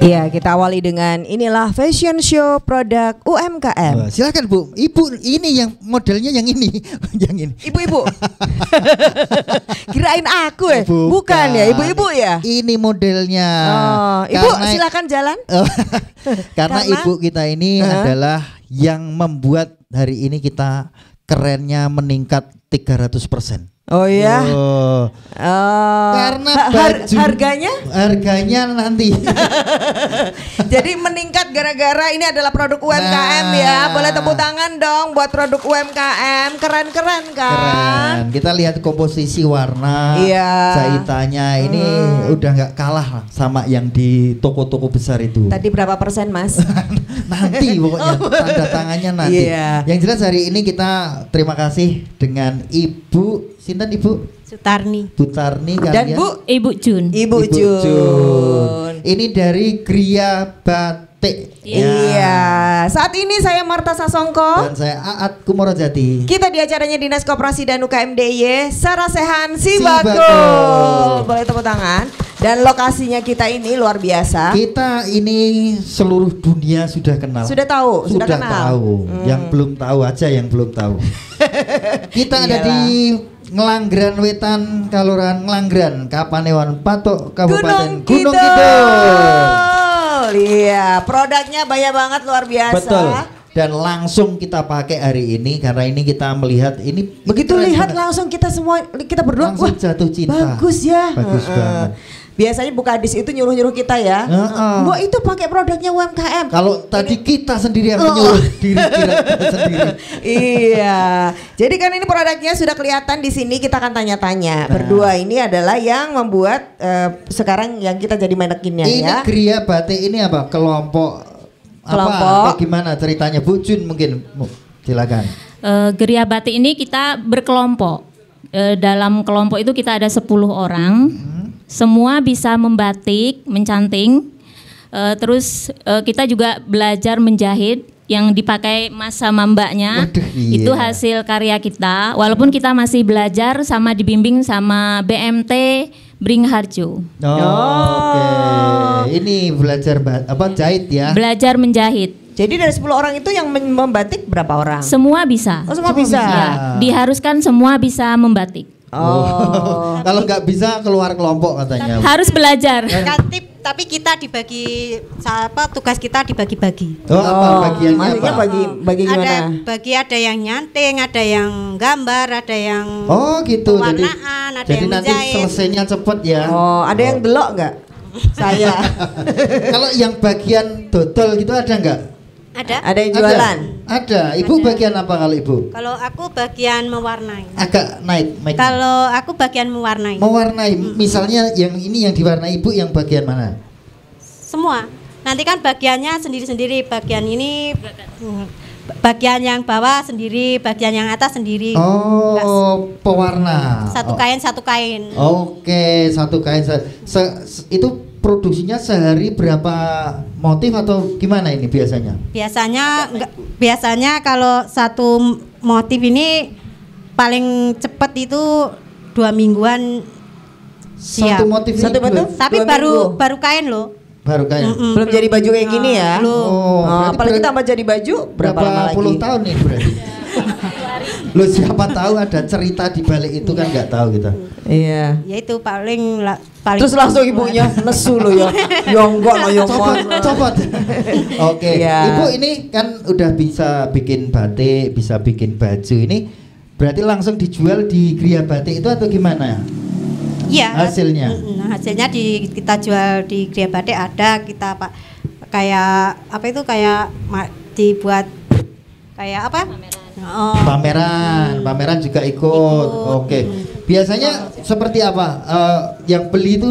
Iya, kita awali dengan inilah fashion show produk UMKM. Silakan Bu, Ibu ini yang modelnya yang ini, yang ini. Ibu-ibu. Kirain aku ya, bukan ya, ibu-ibu ya. Ini modelnya. Oh, Ibu silakan jalan. Karena ibu kita ini adalah yang membuat hari ini kita kerennya meningkat 300%. Oh iya. Karena harganya nanti. Jadi meningkat gara-gara ini adalah produk UMKM ya. Boleh tepuk tangan dong buat produk UMKM. Keren-keren kan? Keren. Kita lihat komposisi warna, jahitannya ini udah nggak kalah sama yang di toko-toko besar itu. Tadi berapa persen Mas? Nanti pokoknya tanda tangannya nanti. Yang jelas hari ini kita terima kasih dengan Ibu Sinten Ibu? Sutarni. Butarni dan Ibu Jun. Ibu Jun. Ini dari Gria Batik. Iya. Saat ini saya Marta Sasongko dan saya Aat Kumorojati. Kita di acaranya Dinas Koperasi dan UKM DIY Sarasehan Sibagul. Boleh tepuk tangan. Dan lokasinya kita ini luar biasa. Kita ini seluruh dunia sudah kenal. Sudah tahu, sudah kenal. Tahu. Yang belum tahu aja yang belum tahu. Kita ada di Ngelanggeran Wetan, Kalurahan Ngelanggeran, Kapanewon, Patok, Kabupaten Gunung Kidul. Iya, produknya banyak banget luar biasa. Betul. Dan langsung kita pakai hari ini karena ini kita melihat ini begitu lihat langsung kita berdua langsung jatuh cinta. Bagus ya. Bagus banget. Biasanya Bu Kadis itu nyuruh-nyuruh kita ya. Bu itu pakai produknya UMKM. Kalau tadi kita sendiri yang menyuruh diri kita sendiri. Iya. Jadi kan ini produknya sudah kelihatan di sini, kita akan tanya-tanya. Berdua ini adalah yang membuat sekarang yang kita jadi manekinnya ya. Ini Gria Batik ini apa? Kelompok. Apa gimana ceritanya Bu Jun mungkin silakan. Gria Batik ini kita berkelompok. Dalam kelompok itu kita ada 10 orang. Semua bisa membatik, mencanting. Terus kita juga belajar menjahit yang dipakai mas sama mbaknya. Itu hasil karya kita. Walaupun kita masih belajar sama dibimbing sama BMT Bringharjo. Oke. Ini belajar jahit ya? Belajar menjahit. Jadi dari 10 orang itu yang membatik berapa orang? Semua bisa. Oh, semua bisa. Ya, diharuskan semua bisa membatik. Kalau nggak bisa keluar kelompok katanya. Harus belajar. Tapi kita dibagi tugas kita dibagi-bagi. Apa bagiannya apa? Bagi gimana? Ada yang nyanting, ada yang gambar, ada yang gitu. Pewarnaan, ada jadi yang nanti menjahit. selesainya cepet ya. Ada yang delok nggak? Saya. Kalau yang bagian dodol gitu ada nggak? Ada yang jualan? Ada. Ibu bagian apa kalau Ibu? Kalau aku bagian mewarnai. Agak naik. Kalau aku bagian mewarnai. Mewarnai. Misalnya yang ini yang diwarnai Ibu yang bagian mana? Semua. Nanti kan bagiannya sendiri-sendiri. Bagian ini bagian yang bawah sendiri, bagian yang atas sendiri. Pewarna. Satu kain. Oke, satu kain. Itu produksinya sehari berapa motif atau gimana ini biasanya? Biasanya kalau satu motif ini paling cepat itu 2 mingguan siap. Satu motif tapi baru kain loh. Baru kain. Belum jadi baju kayak gini ya. Apalagi tambah jadi baju berapa lama lagi? Puluh tahun nih berarti. Lo siapa tahu ada cerita di balik itu kan nggak tahu kita. Iya. Ya itu paling. Terus langsung ibunya nesu lo ya. Yonggok lo Copot. Oke. Ibu ini kan udah bisa bikin batik, bisa bikin baju ini. Berarti langsung dijual di Gria Batik itu atau gimana? Iya. Hasilnya. Hasilnya kita jual di Gria Batik ada kita kayak apa itu kayak dibuat kayak apa? Pameran juga ikut. Oke. Biasanya seperti apa? Yang beli itu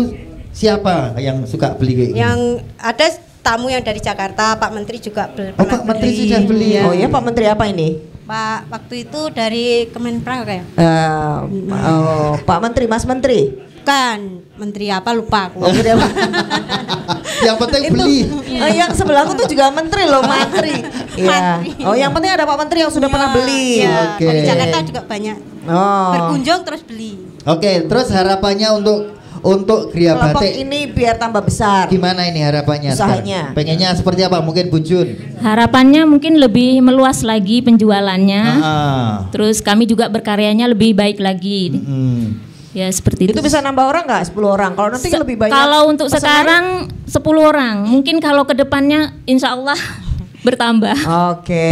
siapa yang suka beli kayak gini? Yang ada tamu yang dari Jakarta, Pak Menteri juga beli. Pak Menteri sudah beli. Oh iya, Pak Menteri apa ini? Pak waktu itu dari Kemenpra kayak. Pak Menteri, Mas Menteri. Bukan, menteri apa lupa aku. Yang penting beli. Yang sebelahku tuh juga menteri loh, Menteri. Iya. Yang penting ada Pak Menteri yang sudah pernah beli. Di Jakarta juga banyak. Berkunjung terus beli. Oke, terus harapannya untuk Gria kelompok Batik ini biar tambah besar. gimana ini harapannya? Usahanya. sekarang? Pengennya seperti apa? Mungkin Bu Jun. Harapannya mungkin lebih meluas lagi penjualannya. Terus kami juga berkaryanya lebih baik lagi. Ya seperti itu. Itu bisa nambah orang nggak? 10 orang. Kalau nanti lebih banyak. Kalau untuk pesanan? sekarang 10 orang. Mungkin kalau ke depannya insya Allah bertambah. Oke.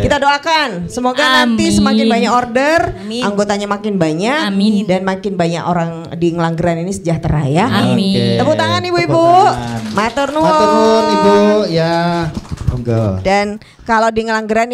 Kita doakan semoga nanti Amin. semakin banyak order, Amin. anggotanya makin banyak, Amin. dan makin banyak orang di Ngelanggeran ini sejahtera ya. Amin. Tepuk tangan Ibu-ibu. Tepuk tangan. Matur nuwun. Matur nuwun Ibu ya. Monggo. Dan kalau di Ngelanggeran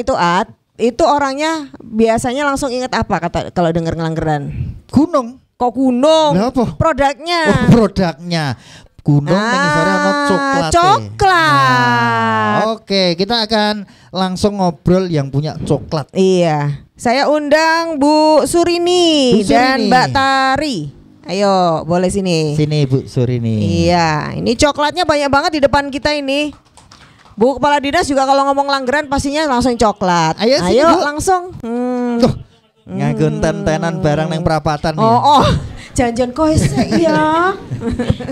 itu orangnya biasanya langsung ingat apa kata kalau dengar Ngelanggeran? Gunung. Kok gunung? Lah apa? Produknya. Oh, produknya. Gunung ning sore ana coklat. Coklat. Oke, kita akan langsung ngobrol yang punya coklat. Iya. Saya undang Bu Surini, Bu dan Surini. Mbak Tari. Ayo, boleh sini. Sini Bu Surini. Iya, ini coklatnya banyak banget di depan kita ini. Bu Kepala Dinas juga kalau ngomong Langgeran pastinya langsung coklat. Ayo sini, Bu. langsung. Tuh, nganggo tenan barang nang perapatan nih. Oh, janjian koese iya.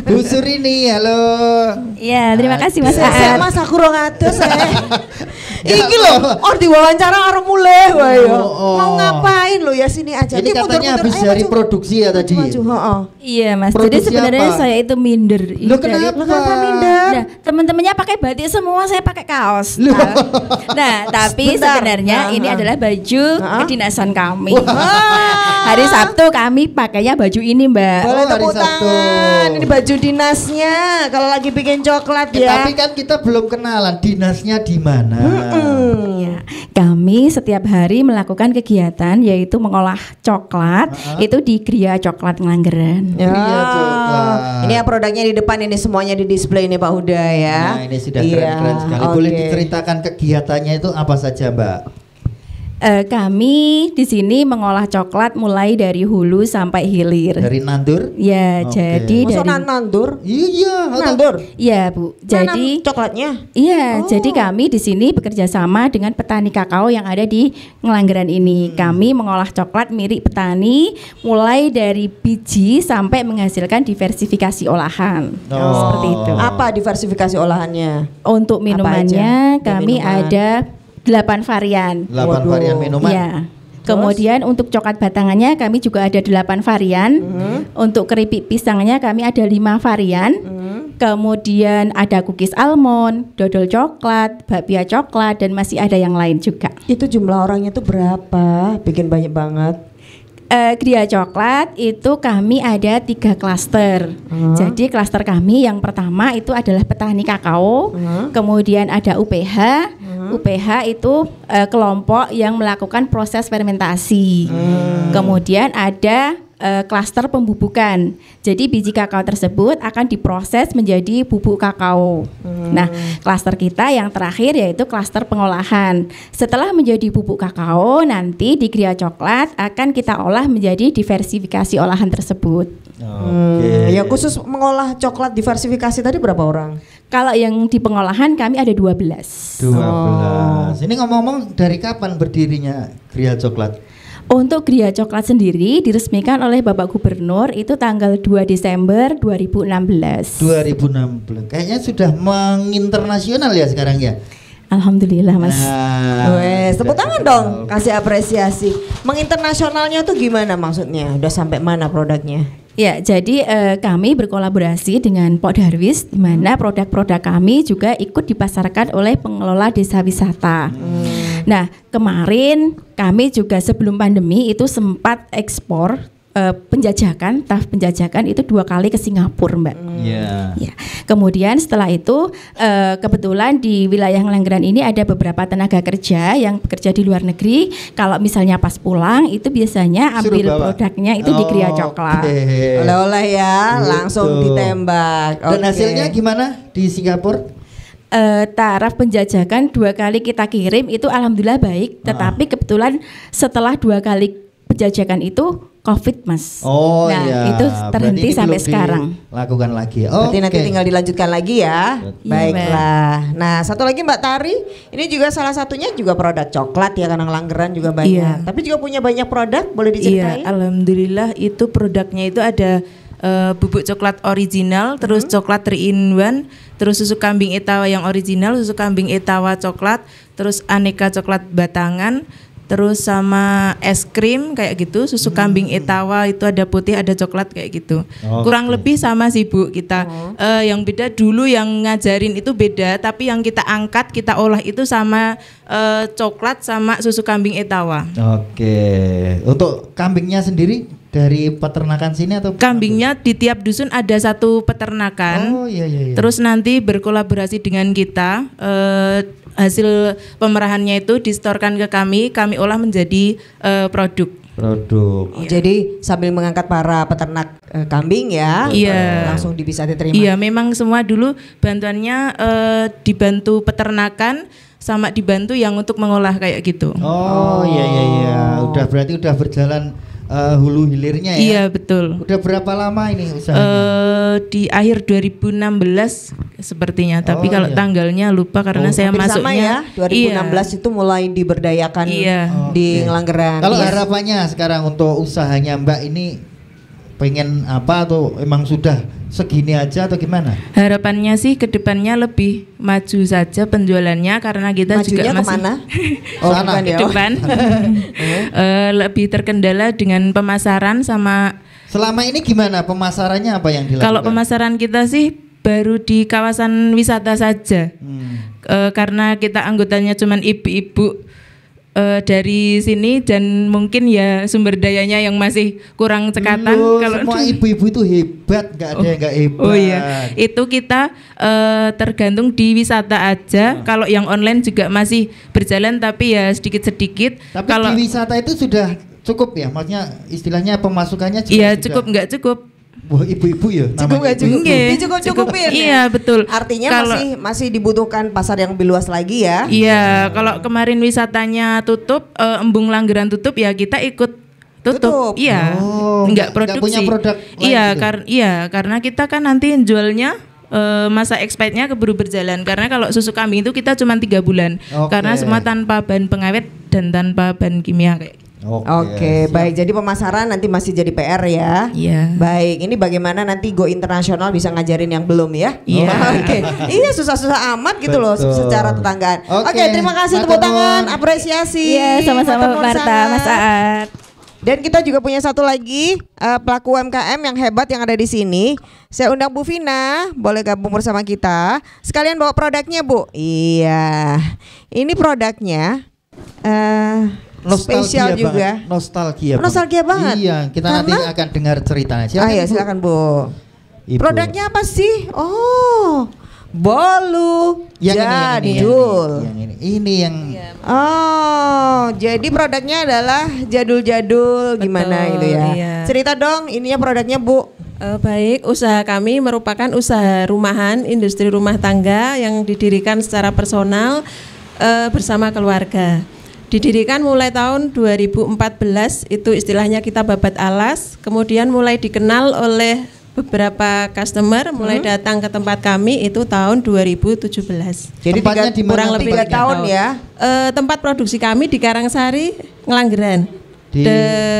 Bu Surini, halo. Iya, terima kasih Mas Saya Aan. Mas aku rong atus Ya Iki loh, diwawancara arep mulai wae yo. Oh. Mau ngapain lo ya sini aja. Ini katanya mundur-mundur. habis Ayo, dari maju. produksi ya tadi. Maju, heeh. Iya Mas, Produksi jadi sebenarnya apa? saya itu minder. Ini Loh, dari- kenapa? Kenapa minder? Nah, teman-temannya pakai batik semua, saya pakai kaos. Loh. Nah, tapi Sebentar. sebenarnya ini adalah baju kedinasan kami. Wah. Hari Sabtu kami pakainya baju ini, Mbak. Boleh Oh, hari tepuk Sabtu. tangan. Ini baju dinasnya kalau lagi bikin coklat ya. Tapi kan kita belum kenalan dinasnya di mana. Ya, kami setiap hari melakukan kegiatan yaitu mengolah coklat itu di Gria Coklat Ngelanggeran. Ya. Iya, coklat. Ini ya produknya di depan ini semuanya di display ini Pak Huda ya. Nah, ini sudah Iya, keren-keren sekali. Boleh oke. diceritakan kegiatannya itu apa saja, Mbak? Kami di sini mengolah coklat mulai dari hulu sampai hilir. Dari nandur? Ya, Oke. jadi Masuk dari nandur. Iya, Nandur. Iya, Bu. Nanam Jadi coklatnya. iya, jadi kami di sini bekerja sama dengan petani kakao yang ada di Ngelanggeran ini. Kami mengolah coklat mirip petani mulai dari biji sampai menghasilkan diversifikasi olahan. Oh. Seperti itu. Apa diversifikasi olahannya? Untuk Apa minumannya aja? kami Minuman. ada 8 varian. 8 Waduh. varian minuman. Iya. Kemudian untuk coklat batangannya kami juga ada 8 varian. Untuk keripik pisangnya kami ada 5 varian. Kemudian ada cookies almond, dodol coklat, bakpia coklat, dan masih ada yang lain juga. Itu jumlah orangnya tuh berapa? Bikin banyak banget. Gria Coklat itu kami ada 3 klaster. Jadi klaster kami yang pertama itu adalah petani kakao, kemudian ada UPH. UPH itu kelompok yang melakukan proses fermentasi. Kemudian ada klaster pembubukan. Jadi biji kakao tersebut akan diproses menjadi bubuk kakao. Nah, klaster kita yang terakhir yaitu klaster pengolahan. Setelah menjadi bubuk kakao, nanti di Gria Coklat akan kita olah menjadi diversifikasi olahan tersebut. Oke. Ya khusus mengolah coklat diversifikasi tadi berapa orang? Kalau yang di pengolahan kami ada 12. 12. Ini ngomong-ngomong dari kapan berdirinya Gria Coklat? Untuk Gria Coklat sendiri diresmikan oleh Bapak Gubernur itu tanggal 2 Desember 2016. 2016. Kayaknya sudah menginternasional ya sekarang ya. Alhamdulillah Mas. Wes, tepuk tangan dong, kasih apresiasi. Menginternasionalnya tuh gimana maksudnya? Udah sampai mana produknya? Ya, jadi kami berkolaborasi dengan Pok Darwis, di mana produk-produk kami juga ikut dipasarkan oleh pengelola desa wisata. Nah, kemarin kami juga sebelum pandemi itu sempat ekspor tahap penjajakan itu 2 kali ke Singapura, Mbak. Iya. Ya. Kemudian setelah itu kebetulan di wilayah Ngelanggeran ini ada beberapa tenaga kerja yang bekerja di luar negeri. Kalau misalnya pas pulang itu biasanya Suruh ambil bawa. produknya itu di Gria Coklat. Oke. Oleh-oleh ya, langsung Gitu. ditembak. Dan Oke. hasilnya gimana di Singapura? Taraf penjajakan 2 kali kita kirim itu alhamdulillah baik. Tetapi kebetulan setelah 2 kali penjajakan itu COVID, Mas. Oh nah, iya. itu Berarti terhenti ini sampai belum sekarang. Dilakukan lagi. Berarti nanti Oke. tinggal dilanjutkan lagi ya. Iya, Baiklah. Nah, satu lagi Mbak Tari, ini juga salah satunya juga produk coklat ya, karena Ngelanggeran juga banyak. Iya. Tapi juga punya banyak produk, boleh Iya, diceritain? alhamdulillah itu produknya itu ada bubuk coklat original, terus coklat 3 in 1, terus susu kambing Etawa yang original, susu kambing Etawa coklat, terus aneka coklat batangan, terus sama es krim kayak gitu, susu kambing Etawa itu ada putih, ada coklat kayak gitu. Kurang lebih sama sih Bu kita. Yang beda dulu yang ngajarin itu beda, tapi yang kita angkat, kita olah itu sama coklat sama susu kambing Etawa. Oke. Untuk kambingnya sendiri dari peternakan sini atau Kambingnya di tiap dusun ada satu peternakan. Oh iya. Terus nanti berkolaborasi dengan kita, hasil pemerahannya itu distorkan ke kami olah menjadi produk. Jadi sambil mengangkat para peternak kambing ya, Iya. langsung bisa diterima. Iya, memang semua dulu bantuannya dibantu peternakan sama dibantu yang untuk mengolah kayak gitu. Oh iya. Berarti udah berjalan hulu hilirnya ya. Iya, betul. Udah berapa lama ini usahanya? Di akhir 2016 sepertinya, tapi kalau tanggalnya lupa karena saya Hampir sama masuknya ya, 2016 itu mulai diberdayakan di Ngelanggeran. Kalau harapannya sekarang untuk usahanya Mbak ini pengen apa atau emang sudah segini aja atau gimana? Harapannya sih ke depannya lebih maju saja penjualannya karena kita Majunya juga masih kemana? Sana. bukan ke ya. depan lebih terkendala dengan pemasaran sama. Selama ini gimana pemasarannya, apa yang dilakukan? Kalau pemasaran kita sih baru di kawasan wisata saja. Karena kita anggotanya cuman ibu-ibu dari sini dan mungkin ya sumber dayanya yang masih kurang cekatan. Kalau semua ibu-ibu itu hebat, nggak ada yang nggak hebat. Oh iya, itu kita tergantung di wisata aja. Kalau yang online juga masih berjalan tapi ya sedikit-sedikit. Tapi kalau di wisata itu sudah cukup ya, maksudnya istilahnya pemasukannya juga iya sudah- cukup nggak cukup. Wah, ibu-ibu ya. Cukup nggak cukup? Nggih. Dicukup-cukupin. Iya, betul. Artinya Kalau- masih dibutuhkan pasar yang lebih luas lagi ya. Iya, kalau kemarin wisatanya tutup, Embung Langgeran tutup ya kita ikut tutup. Iya. Oh, Enggak nggak produksi. punya produk lain Iya, gitu? karena kita kan nanti jualnya masa expirednya keburu berjalan karena kalau susu kambing itu kita cuma 3 bulan Oke. karena semua tanpa bahan pengawet dan tanpa bahan kimia kayak. Oke, baik. Jadi pemasaran nanti masih jadi PR ya. Iya. Baik, ini bagaimana nanti Go Internasional bisa ngajarin yang belum ya? Iya. Oke. Iya, susah-susah amat gitu loh Betul. secara tetanggaan. Oke, Oke, terima kasih matur tepuk tangan, nuwun. apresiasi. Iya, sama-sama Matur nuwun Marta, sangat. Mas Aat. Dan kita juga punya satu lagi pelaku UMKM yang hebat yang ada di sini. Saya undang Bu Vina, boleh gabung bersama kita. Sekalian bawa produknya, Bu. Iya. Ini produknya spesial juga. Nostalgia. Nostalgia banget. Iya, kita nanti Karena- akan dengar ceritanya. Iya, Bu. silakan Bu. Ibu. Produknya apa sih? Oh, bolu Yang jadul. Ini yang Oh, jadi produknya adalah jadul-jadul gimana gitu ya. Iya. Cerita dong, ininya produknya Bu. Baik, usaha kami merupakan usaha rumahan, industri rumah tangga yang didirikan secara personal bersama keluarga. Didirikan mulai tahun 2014, itu istilahnya kita babat alas, kemudian mulai dikenal oleh beberapa customer, mulai datang ke tempat kami itu tahun 2017. Jadi Tempatnya di mana? Kurang lebih 3 tahun ya. Tempat produksi kami di Karangsari, Ngelanggeran. Di-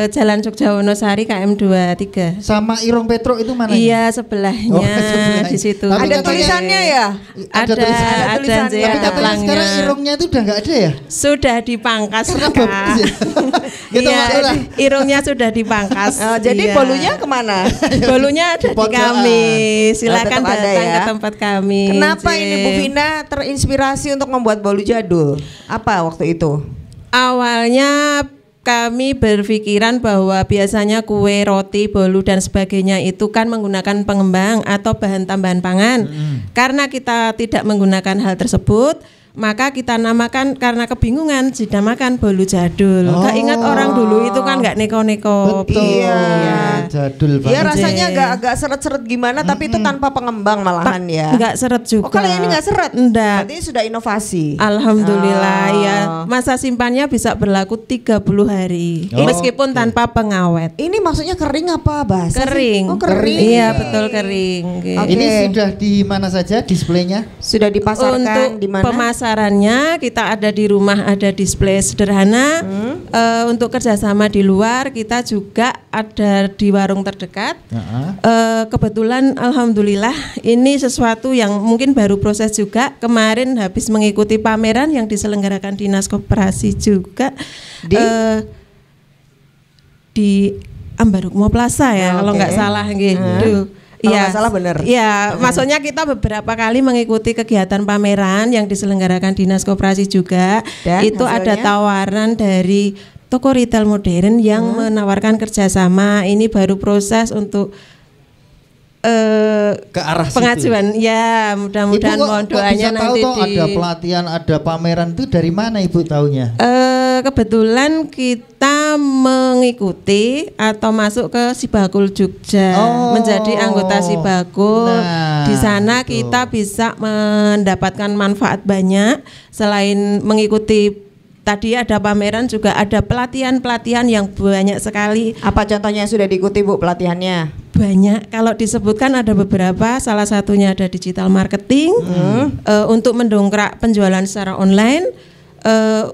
Jalan Jogja Wonosari KM 23. sama Irong Petro itu mana? Iya, sebelahnya Oh, sebelahnya. di situ. Tapi Ada katanya- tulisannya ya? Ada tulisannya. Ada tulisannya. J, Tapi ada katanya pelangnya. sekarang Irongnya itu udah nggak ada ya? Sudah dipangkas, Karena Kak. bagus ya. Gitu Iya, maksudnya. irungnya sudah dipangkas. Jadi Iya. bolunya kemana? Bolunya ada di pojokan. kami. Silakan tetap ada datang ya. ke tempat kami. Kenapa J. ini Bu Vina terinspirasi untuk membuat bolu jadul? Apa waktu itu? Awalnya kami berpikiran bahwa biasanya kue, roti, bolu dan sebagainya itu kan menggunakan pengembang atau bahan tambahan pangan. Karena kita tidak menggunakan hal tersebut, maka kita namakan karena kebingungan dinamakan bolu jadul. Keingat orang dulu itu kan nggak neko-neko. Betul. Iya. Jadul banget. Iya rasanya J. agak seret-seret gimana, tapi itu tanpa pengembang malahan ya. Nggak seret juga. Oh kalau ini nggak seret? Enggak. Berarti sudah inovasi. Alhamdulillah Oh. ya. Masa simpannya bisa berlaku 30 hari. Oh, Meskipun tanpa pengawet. Ini maksudnya kering apa basah? sih? Kering. Oh kering. Iya, betul kering. Oke. Ini sudah di mana saja displaynya? Sudah dipasarkan Untuk di mana? pemasaran pemasarannya kita ada di rumah, ada display sederhana. Untuk kerjasama di luar kita juga ada di warung terdekat. Kebetulan alhamdulillah ini sesuatu yang mungkin baru proses juga. Kemarin habis mengikuti pameran yang diselenggarakan Dinas Koperasi juga di Ambarukmo Plaza ya, kalau nggak salah gitu. Iya, salah benar. Iya, maksudnya kita beberapa kali mengikuti kegiatan pameran yang diselenggarakan Dinas Koperasi juga. Dan itu hasilnya? ada tawaran dari toko retail modern yang menawarkan kerjasama. Ini baru proses untuk ke arah pengajuan. Ya, mudah-mudahan mohon doanya nanti di ada pelatihan, ada pameran itu dari mana Ibu taunya? Kebetulan kita mengikuti atau masuk ke Sibakul Jogja, menjadi anggota Sibakul. Nah, Di sana betul. kita bisa mendapatkan manfaat banyak. Selain mengikuti tadi ada pameran, juga ada pelatihan-pelatihan yang banyak sekali. Apa contohnya yang sudah diikuti Bu pelatihannya? Banyak, kalau disebutkan ada beberapa, salah satunya ada digital marketing untuk mendongkrak penjualan secara online.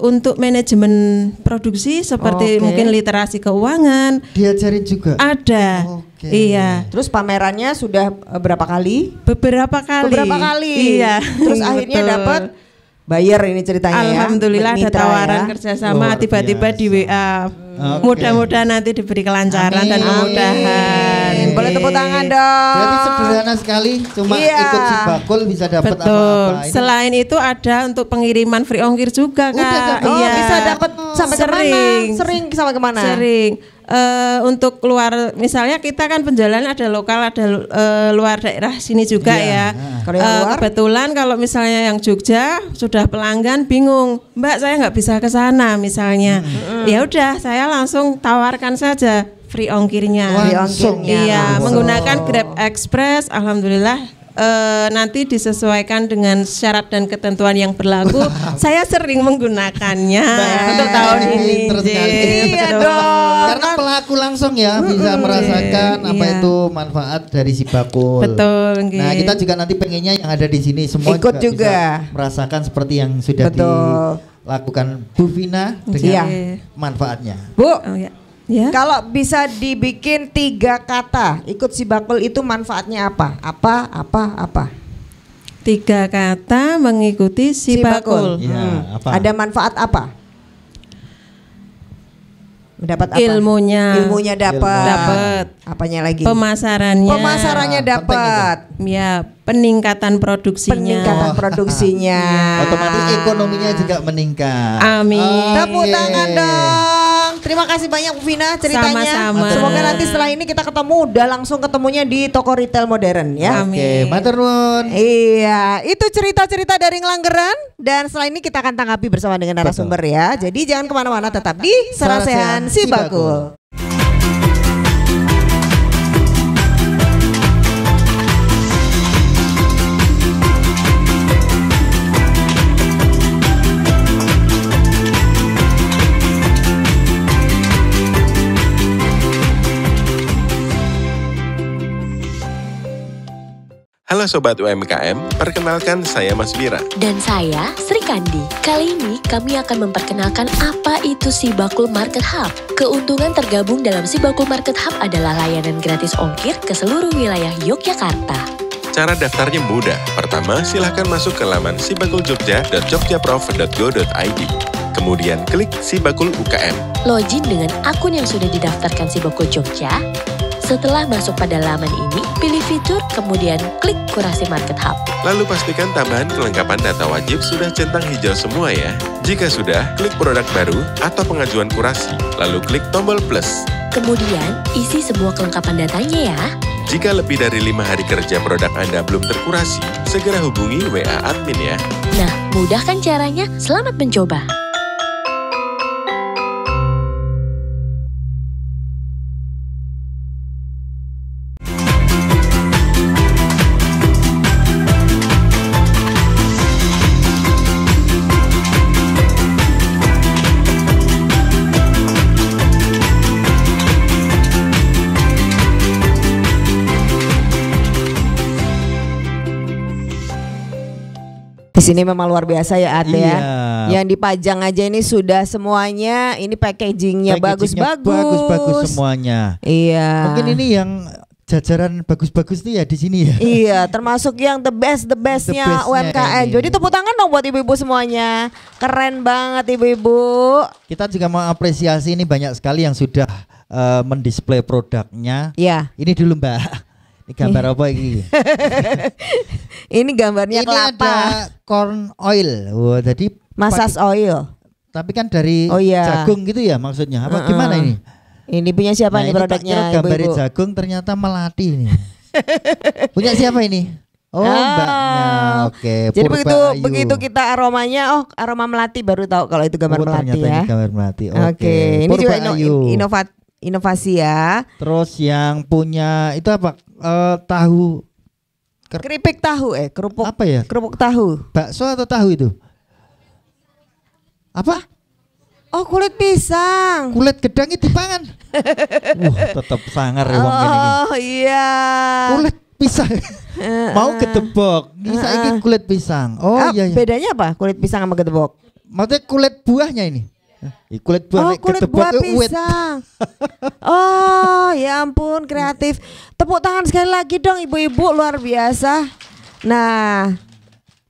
Untuk manajemen produksi seperti mungkin literasi keuangan Diajarin juga? ada. Iya, Terus pamerannya sudah berapa kali? beberapa kali. Iya. Terus akhirnya Betul. dapat buyer ini ceritanya ya. Alhamdulillah ada Mitra tawaran ya. kerjasama, Luar tiba-tiba di WA. Oke. Mudah-mudahan nanti diberi kelancaran dan Amin. kemudahan. Boleh tepuk tangan dong. Berarti sederhana sekali, cuma Iya. ikut Sibakul bisa dapat Betul. apa-apa. Ini Selain itu ada untuk pengiriman free ongkir juga, Kak. Kak? Oh, Iya. bisa dapat sampai kemana? Sering sampai kemana? Sering. Untuk keluar, misalnya kita kan penjualan ada lokal, ada luar daerah sini juga Iya. ya. Kalau yang luar? Kebetulan kalau misalnya yang Jogja sudah pelanggan bingung, Mbak saya nggak bisa ke sana misalnya. Ya udah, saya langsung tawarkan saja free ongkirnya. Langsung. Iya, Langsung. menggunakan Grab Express, alhamdulillah. Nanti disesuaikan dengan syarat dan ketentuan yang berlaku. Saya sering menggunakannya untuk tahun ini. Pinter sekali. Iya Betul. dong. Karena pelaku langsung ya bisa merasakan apa Iya. itu manfaat dari Sibakul. Betul, nggih. Nah, kita juga nanti pengennya yang ada di sini semua Ikut juga. bisa merasakan seperti yang sudah Betul. dilakukan Bu Vina Iya. dengan manfaatnya. Bu, Oh ya. Ya. kalau bisa dibikin 3 kata, ikut Sibakul itu manfaatnya apa? Apa? 3 kata mengikuti Sibakul. Ya, apa? Ada manfaat apa? Mendapat apa? Ilmunya dapat. dapat. Apanya lagi? Pemasarannya. Pemasarannya Penting dapat. Ya, peningkatan produksinya. Peningkatan produksinya. Otomatis ekonominya juga meningkat. Amin. Tepuk tangan dong. Terima kasih banyak Bu Vina ceritanya. Sama-sama. Semoga nanti setelah ini kita ketemu udah langsung ketemunya di toko retail modern ya. Oke, matur nuwun. Iya, itu cerita-cerita dari Ngelanggeran dan setelah ini kita akan tanggapi bersama dengan narasumber ya. Jadi jangan kemana-mana, tetap di Sarasehan Sibakul. Halo Sobat UMKM, perkenalkan saya Mas Bira. Dan saya Sri Kandi. Kali ini kami akan memperkenalkan apa itu Sibakul Market Hub. Keuntungan tergabung dalam Sibakul Market Hub adalah layanan gratis ongkir ke seluruh wilayah Yogyakarta. Cara daftarnya mudah. Pertama, silahkan masuk ke laman sibakuljogja.jogjaprof.go.id. Kemudian klik Sibakul UKM. Login dengan akun yang sudah didaftarkan Sibakul Jogja. Setelah masuk pada laman ini, pilih fitur, kemudian klik kurasi Market Hub. Lalu pastikan tambahan kelengkapan data wajib sudah centang hijau semua ya. Jika sudah, klik produk baru atau pengajuan kurasi, lalu klik tombol plus. Kemudian, isi semua kelengkapan datanya ya. Jika lebih dari 5 hari kerja produk Anda belum terkurasi, segera hubungi WA admin ya. Nah, mudah kan caranya? Selamat mencoba. sini memang luar biasa ya Ad ya. Iya. Yang dipajang aja ini sudah semuanya, ini packagingnya bagus-bagus. Bagus-bagus semuanya. Iya. Mungkin ini yang jajaran bagus-bagus nih ya di sini ya. Iya, termasuk yang the bestnya bestnya UMKM. ini. Jadi tepuk tangan dong buat ibu-ibu semuanya. Keren banget ibu-ibu. Kita juga mau apresiasi ini banyak sekali yang sudah mendisplay produknya. Iya. Ini dulu Mbak. Ini gambar apa ini? Ini gambarnya Ini kelapa. ada corn oil. Wah, jadi Massage oil. tapi kan dari Oh, iya. jagung gitu ya maksudnya. Apa gimana ini? Ini punya siapa nih ini tak produknya kira gambar ibu-ibu? jagung ternyata melati ini. Punya siapa ini? Oh, Ah. mbaknya. Oke, Jadi Purba begitu Ayu. begitu kita aromanya, oh aroma melati baru tahu kalau itu gambar Oh, melati ternyata ya. ini gambar melati. Oke, ini Purba juga Ayu. inovasi ya. Terus yang punya itu apa? Tahu Keripik tahu kerupuk apa ya? kerupuk tahu. Bakso atau tahu itu? Apa? Oh kulit pisang. Kulit gedang itu dipangan. Tetap sangar ya wong kene iki. Oh iya. Kulit pisang. Mau gedebok. Ini saiki kulit pisang. Oh iya iya. Bedanya apa kulit pisang sama gedebok? Maksudnya kulit buahnya ini. Kulit buah Oh nek kulit gedebok buah itu uwit. pisang. Oh ya ampun kreatif. Tepuk tangan sekali lagi dong ibu-ibu luar biasa. Nah,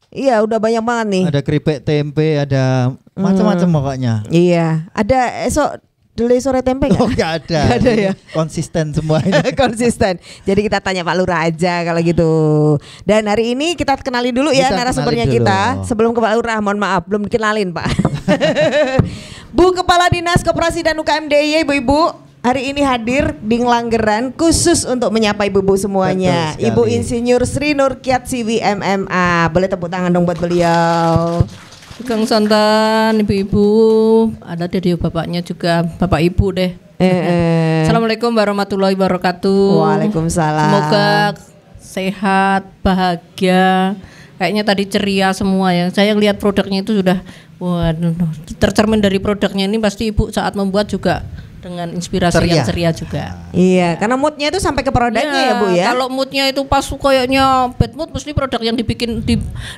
iya udah banyak banget nih. Ada keripik tempe, ada macam-macam pokoknya. Iya, ada esok dulu sore tempe nggak? Oh nggak ada. Nggak ada ya. Konsisten semua ini. Konsisten. Jadi kita tanya Pak Lurah aja kalau gitu. Dan hari ini kita kenalin dulu ya Kita narasumbernya kenalin dulu. kita. Sebelum ke Pak Lurah, mohon maaf belum dikenalin Pak. Bu Kepala Dinas Koperasi dan UKM DIY ibu-ibu hari ini hadir di Ngelanggeran khusus untuk menyapa ibu-ibu semuanya. Betul sekali. Ibu Insinyur Sri Nurkiat Siwi MMA. Boleh tepuk tangan dong buat beliau. Kang Santan, ibu-ibu, ada dari bapaknya juga, bapak ibu deh. Assalamualaikum warahmatullahi wabarakatuh. Waalaikumsalam. Semoga sehat, bahagia. Kayaknya tadi ceria semua ya. Saya lihat produknya itu sudah, waduh, tercermin dari produknya ini pasti ibu saat membuat juga dengan inspirasi yang ceria juga. Iya, karena moodnya itu sampai ke produknya ya Bu ya. Kalau moodnya itu pas kayaknya bad mood, mesti produk yang dibikin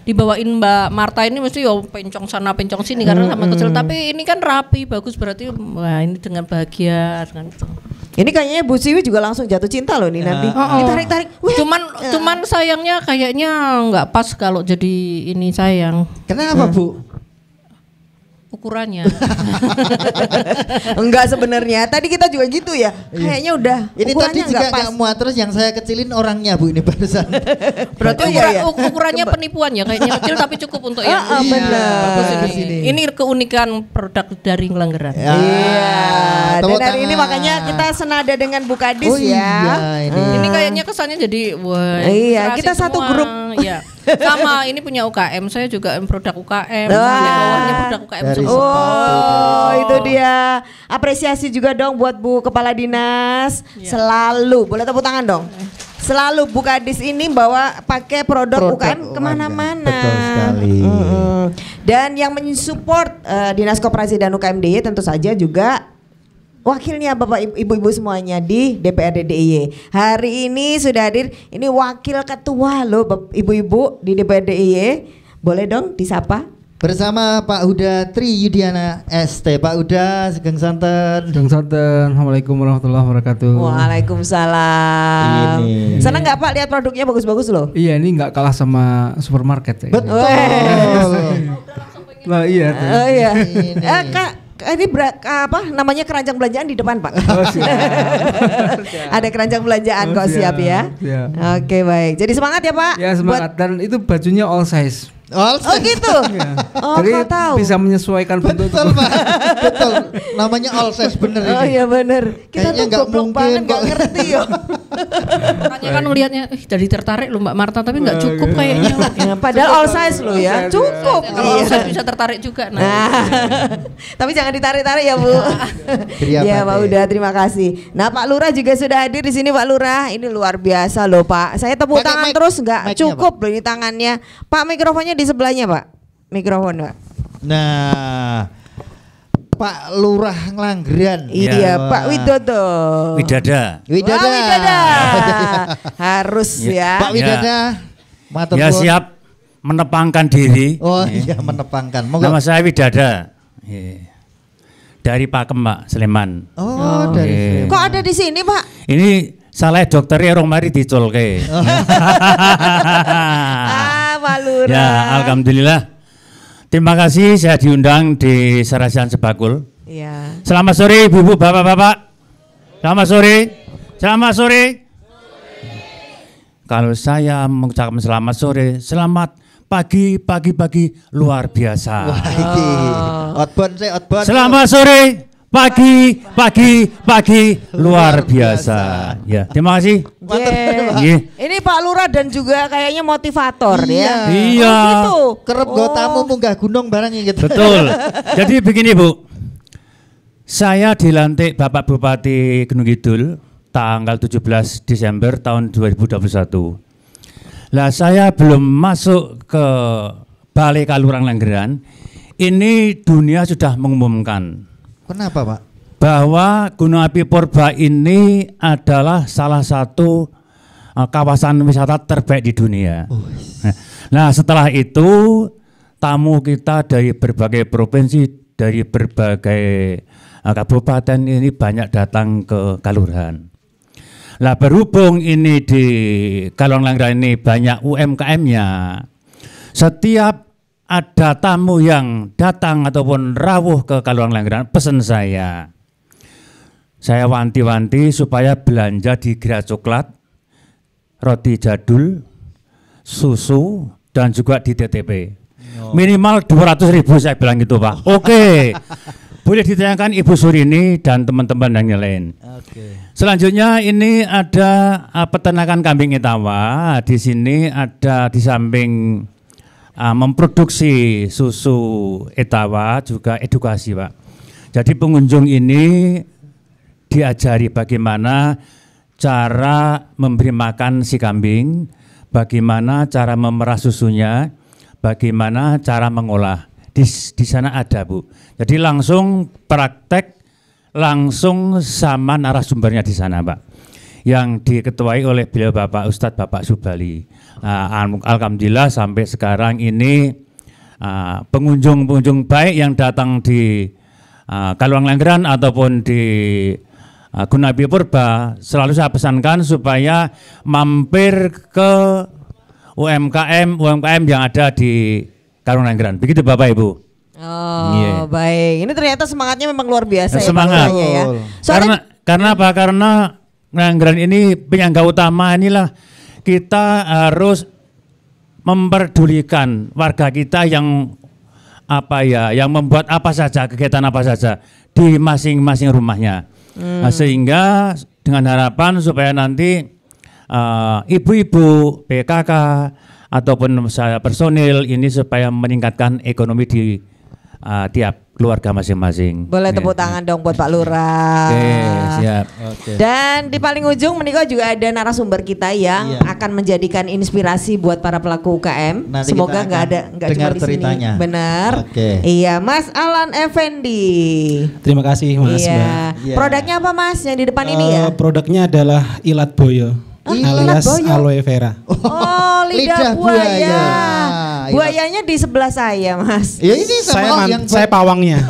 dibawain Mbak Marta ini mesti yo pencong sana pencong sini karena sama kecil. Tapi ini kan rapi, bagus berarti wah ini dengan bahagia dengan itu. Ini kayaknya Bu Siwi juga langsung jatuh cinta loh nih nanti. Ditarik-tarik. Wih. Cuman sayangnya kayaknya nggak pas kalau jadi ini sayang. Kenapa Bu? Ukurannya. Enggak sebenarnya. Tadi kita juga gitu ya. Kayaknya udah. Ini tadi ukurannya juga nggak pas. nggak muat, terus yang saya kecilin orangnya Bu ini barusan. Berarti iya. ukurannya penipuan ya kayaknya kecil tapi cukup untuk yang benar. bagus Di ini. sini. Ini keunikan produk dari Ngelanggeran. Ya. Iya. Tepuk Dan hari ini tangan. makanya kita senada dengan Bu Kadis Oh ya. iya ini. Ini kayaknya kesannya jadi wah. Iya, inspirasi kita satu semua. grup. Iya. Sama ini punya UKM, saya juga produk UKM. Wah. Di bawahnya produk UKM Dari semua. Oh, itu dia. Apresiasi juga dong buat Bu Kepala Dinas. Selalu, boleh tepuk tangan dong. Selalu Bu Kadis ini bawa pakai produk UKM kemana-mana. Betul sekali. Dan yang mensupport Dinas Koperasi dan UKM DIY tentu saja juga wakilnya Bapak Ibu-ibu semuanya di DPRD DIY. Hari ini sudah hadir, ini wakil ketua loh Ibu-ibu di DPRD DIY. Boleh dong disapa? Bersama Pak Huda Tri Yudiana ST. Pak Huda, Sugeng Santen. Sugeng Santen. Assalamualaikum warahmatullahi wabarakatuh. Waalaikumsalam. Ini. Senang nggak Pak lihat produknya bagus-bagus loh? Iya, ini nggak kalah sama supermarket ya. Betul. Nah, iya. tuh. Oh iya. Ini. Kak, ini apa namanya keranjang belanjaan di depan Pak? Oh, siap. Ada keranjang belanjaan Oh, kok siap ya. siap. Oke baik. Jadi semangat ya Pak. Ya semangat, dan itu bajunya all size. All Oh gitu. Ya. Oh Jadi kau tahu. bisa menyesuaikan bentuk Betul tubuh. Pak. Betul. Namanya all size bener ini. Oh iya bener. Kita Kayaknya tuh nggak goblok mungkin banget kok. nggak ngerti yo. Makanya kan melihatnya jadi tertarik loh Mbak Marta tapi nggak cukup kayaknya. Ya, padahal all size loh ya. Cukup. Kalau Iya. saya bisa tertarik juga. Nah, tapi jangan ditarik-tarik ya Bu. Kriya Ya Pak Pate. udah terima kasih. Nah Pak Lurah juga sudah hadir di sini Pak Lurah. Ini luar biasa loh Pak. Saya tepuk Pakai tangan mic- terus nggak mic-nya, cukup loh ini tangannya. Pak mikrofonnya di sebelahnya Pak. Mikrofon Pak. Nah, Pak Lurah Ngelanggeran. Iya Wah. Pak Widodo. Widada. Widada. Wah, Widada. Harus ya. Pak Widada. Matur Ya nuwun. siap. menepangkan diri. Oh iya, menepangkan. Monggo. Nama saya Widada. Dari Pakem, Pak, Sleman. Oh, dari. Kok ada di sini, Pak? Ini salah dokternya orang mari diculke. Pak Lurah. Ya, alhamdulillah. Terima kasih saya diundang di Serasian Sebakul. Iya. Selamat sore Ibu-ibu, Bapak-bapak. Selamat sore. Selamat sore. Kalau saya mengucapkan selamat sore, selamat pagi luar biasa. Wah, iki. Outbound. Selamat sore, pagi luar biasa. Ya, terima kasih. Yeah. Ini Pak Lurah dan juga kayaknya motivator ya. Iya. Oh, gitu. Kerep go tamu munggah gunung barang gitu. Betul. Jadi begini Bu, saya dilantik Bapak Bupati Gunung Kidul tanggal 17 Desember tahun 2021. Lah saya belum masuk ke Balai Kalurang Langgeran, ini dunia sudah mengumumkan. Kenapa, Pak? Bahwa Gunung Api Purba ini adalah salah satu kawasan wisata terbaik di dunia. Nah, setelah itu tamu kita dari berbagai provinsi, dari berbagai kabupaten ini banyak datang ke Kalurahan. Lah berhubung ini di Kalurang Langgeran ini banyak UMKM-nya, setiap ada tamu yang datang ataupun rawuh ke Kalurang Langgeran, pesan saya wanti-wanti supaya belanja di Gerai Coklat, roti jadul, susu, dan juga di TTP. Minimal 200.000 saya bilang gitu, Pak. Oke. Boleh ditanyakan Ibu Surini dan teman-teman yang lain. Selanjutnya ini ada peternakan kambing Etawa. Di sini ada di samping memproduksi susu Etawa juga edukasi, Pak. Jadi pengunjung ini diajari bagaimana cara memberi makan si kambing, bagaimana cara memerah susunya, bagaimana cara mengolah. Di sana ada, Bu. Jadi langsung praktek, langsung sama narasumbernya di sana, Pak. Yang diketuai oleh beliau Bapak Ustadz Bapak Subali. Alhamdulillah sampai sekarang ini pengunjung baik yang datang di Kalurang Langgeran ataupun di Gunung Api Purba selalu saya pesankan supaya mampir ke UMKM yang ada di Kalurang Langgeran. Begitu Bapak Ibu. Oh, baik. Ini ternyata semangatnya memang luar biasa semangat. Ya. Karena apa? Karena Langgeran ini penyangga utama inilah kita harus memperdulikan warga kita yang yang membuat apa saja, kegiatan apa saja di masing-masing rumahnya. Sehingga dengan harapan supaya nanti ibu-ibu PKK ataupun saya personil ini supaya meningkatkan ekonomi di tiap keluarga masing-masing. Boleh tepuk tangan dong buat Pak Lurah. Siap. Dan di paling ujung menikah juga ada narasumber kita yang akan menjadikan inspirasi buat para pelaku UKM. Nanti semoga nggak cuma di ceritanya. sini. Benar. Iya, Mas Alan Effendi. Terima kasih Mas. Mbak. Produknya apa Mas yang di depan ini ya? Produknya adalah Ilat Boyo. Alias aloe vera. Oh, lidah buaya. Buayanya di sebelah saya, Mas. Ya ini saya pawangnya.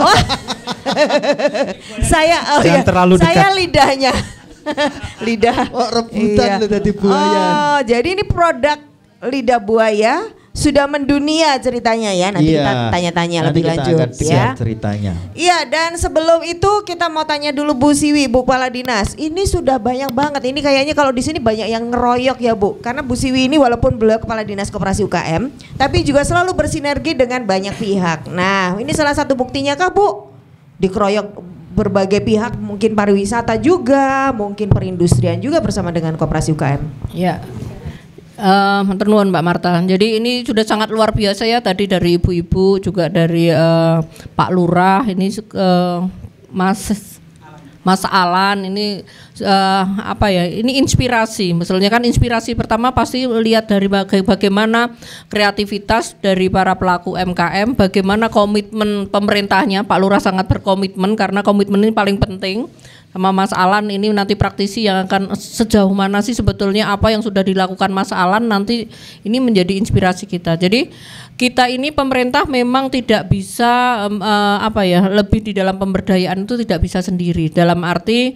Jangan terlalu dekat. Saya lidahnya. Lidah. Oh, rebutan tadi buaya. Oh, jadi ini produk lidah buaya sudah mendunia ceritanya ya. Nanti kita tanya-tanya lebih lanjut ya. Ceritanya. Iya, dan sebelum itu kita mau tanya dulu Bu Siwi, Bu Kepala Dinas. Ini sudah banyak banget. Ini kayaknya kalau di sini banyak yang ngeroyok ya, Bu. Karena Bu Siwi ini walaupun beliau Kepala Dinas Koperasi UKM, tapi juga selalu bersinergi dengan banyak pihak. Nah, ini salah satu buktinya kah, Bu? Dikeroyok berbagai pihak, mungkin pariwisata juga, mungkin perindustrian juga bersama dengan Koperasi UKM. Ya. Matur nuwun Mbak Marta. Jadi ini sudah sangat luar biasa ya, tadi dari ibu-ibu juga dari Pak Lurah, ini Mas Alan ini ini inspirasi. Misalnya kan inspirasi pertama pasti lihat dari bagaimana kreativitas dari para pelaku UMKM, bagaimana komitmen pemerintahnya. Pak Lurah sangat berkomitmen karena komitmen ini paling penting. sama Mas Alan ini nanti praktisi yang akan sejauh mana sih sebetulnya apa yang sudah dilakukan Mas Alan, nanti ini menjadi inspirasi kita. Jadi kita ini pemerintah memang tidak bisa lebih di dalam pemberdayaan itu tidak bisa sendiri. Dalam arti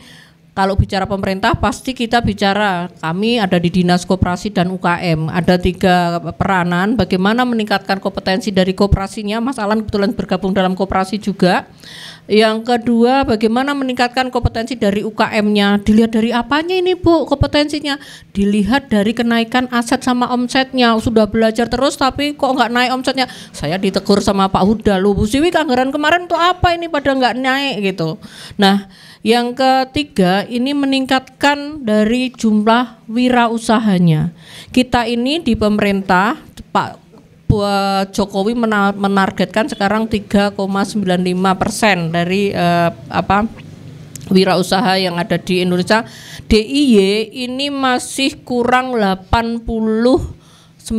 kalau bicara pemerintah pasti kita bicara, kami ada di Dinas Koperasi dan UKM, ada 3 peranan bagaimana meningkatkan kompetensi dari koperasinya. Mas Alan kebetulan bergabung dalam koperasi juga. Yang kedua, bagaimana meningkatkan kompetensi dari UKM-nya. Dilihat dari apanya ini Bu kompetensinya? Dilihat dari kenaikan aset sama omsetnya. Sudah belajar terus tapi kok nggak naik omsetnya. Saya ditegur sama Pak Huda, loh Bu Siwi anggaran kemarin tuh apa ini pada nggak naik gitu. Nah, yang ketiga ini meningkatkan dari jumlah wirausahanya. Kita ini di pemerintah Pak Jokowi menargetkan sekarang 3,95% dari wirausaha yang ada di Indonesia. DIY ini masih kurang 89.500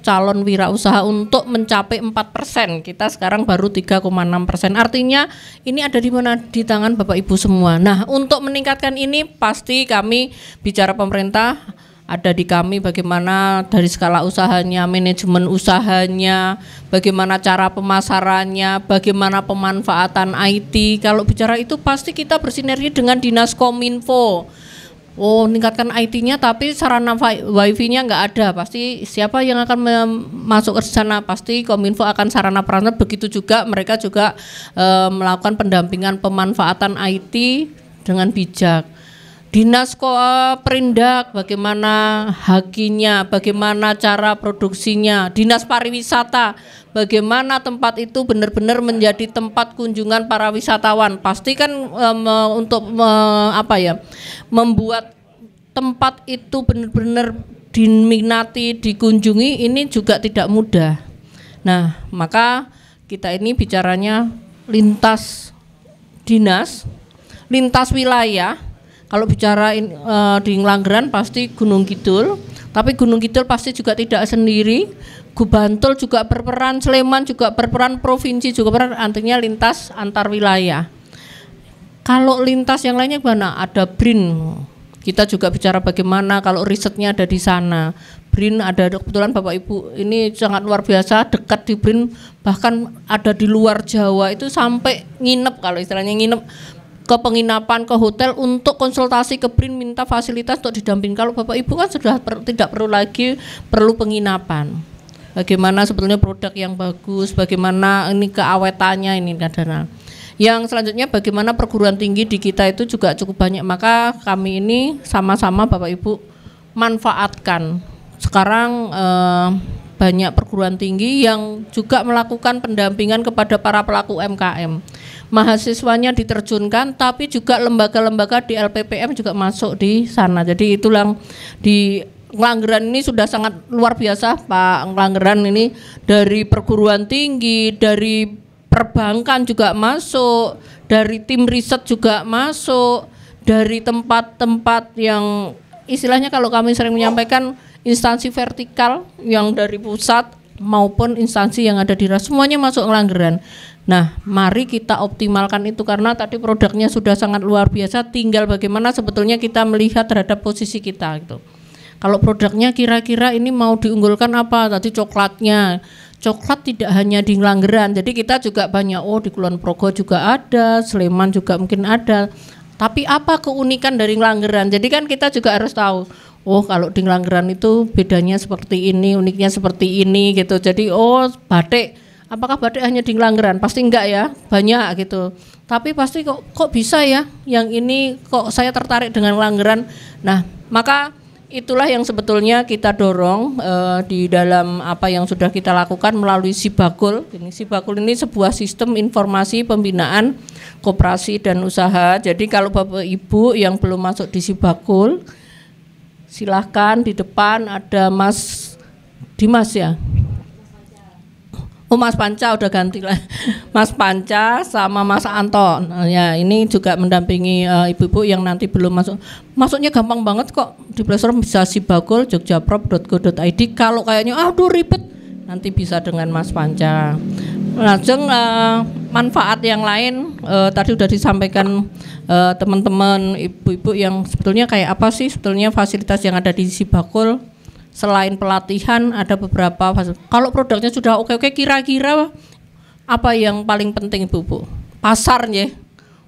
calon wirausaha untuk mencapai 4%. Kita sekarang baru 3,6%. Artinya ini ada di mana? Di tangan Bapak Ibu semua. Nah, untuk meningkatkan ini pasti kami bicara pemerintah ada di kami bagaimana dari skala usahanya, manajemen usahanya, bagaimana cara pemasarannya, bagaimana pemanfaatan IT. Kalau bicara itu pasti kita bersinergi dengan Dinas Kominfo. Oh, meningkatkan IT-nya tapi sarana wifi-nya nggak ada. Pasti siapa yang akan masuk ke sana? Pasti Kominfo akan sarana prasarana. Begitu juga mereka juga melakukan pendampingan pemanfaatan IT dengan bijak. Dinas Perindak bagaimana hakinya, bagaimana cara produksinya. Dinas Pariwisata bagaimana tempat itu benar-benar menjadi tempat kunjungan para wisatawan. Pasti kan membuat tempat itu benar-benar diminati, dikunjungi ini juga tidak mudah. Nah, maka kita ini bicaranya lintas dinas, lintas wilayah. Kalau bicara di Ngelanggeran pasti Gunung Kidul, tapi Gunung Kidul pasti juga tidak sendiri. Bantul juga berperan, Sleman juga berperan, provinsi juga berperan, artinya lintas antar wilayah. Kalau lintas yang lainnya mana? Ada BRIN. Kita juga bicara bagaimana kalau risetnya ada di sana. BRIN ada, kebetulan Bapak Ibu ini sangat luar biasa, dekat di BRIN, bahkan ada di luar Jawa itu sampai nginep, kalau istilahnya nginep ke penginapan, ke hotel untuk konsultasi ke BRIN, minta fasilitas untuk didampingi. Kalau Bapak Ibu kan sudah tidak perlu lagi penginapan. Bagaimana sebetulnya produk yang bagus, bagaimana ini keawetannya ini kadang. Yang selanjutnya bagaimana perguruan tinggi di kita itu juga cukup banyak. Maka kami ini sama-sama Bapak Ibu manfaatkan. Sekarang banyak perguruan tinggi yang juga melakukan pendampingan kepada para pelaku UMKM. Mahasiswanya diterjunkan, tapi juga lembaga-lembaga di LPPM juga masuk di sana. Jadi itulah di Ngelanggeran ini sudah sangat luar biasa Pak. Ngelanggeran ini dari perguruan tinggi, dari perbankan juga masuk, dari tim riset juga masuk, dari tempat-tempat yang istilahnya kalau kami sering menyampaikan instansi vertikal yang dari pusat maupun instansi yang ada di daerah, semuanya masuk Ngelanggeran. Nah, mari kita optimalkan itu karena tadi produknya sudah sangat luar biasa, tinggal bagaimana sebetulnya kita melihat terhadap posisi kita gitu. Kalau produknya kira-kira ini mau diunggulkan apa? Tadi coklatnya. Coklat tidak hanya di Ngelanggeran, jadi kita juga banyak, di Kulon Progo juga ada, Sleman juga mungkin ada. Tapi apa keunikan dari Ngelanggeran? Jadi kan kita juga harus tahu, kalau di Ngelanggeran itu bedanya seperti ini, uniknya seperti ini gitu. Jadi batik, apakah batik hanya di Ngelanggeran? Pasti enggak ya, banyak gitu. Tapi pasti kok bisa ya, yang ini kok saya tertarik dengan Ngelanggeran. Nah, maka itulah yang sebetulnya kita dorong di dalam apa yang sudah kita lakukan melalui Sibakul. Sibakul ini sebuah sistem informasi pembinaan koperasi dan usaha. Jadi kalau Bapak Ibu yang belum masuk di Sibakul, silahkan di depan ada Mas Dimas ya. Mas Panca udah ganti lah, Mas Panca sama Mas Anton. Ya ini juga mendampingi ibu-ibu yang nanti belum masuk. Masuknya gampang banget kok, di Play Store bisa Sibakul jogjaprop.go.id. Kalau kayaknya aduh ribet, nanti bisa dengan Mas Panca. Langsung manfaat yang lain tadi sudah disampaikan teman-teman ibu-ibu yang sebetulnya kayak apa sih sebetulnya fasilitas yang ada di Sibakul. Selain pelatihan ada beberapa kalau produknya sudah oke-oke, kira-kira apa yang paling penting ibu-ibu? Pasarnya.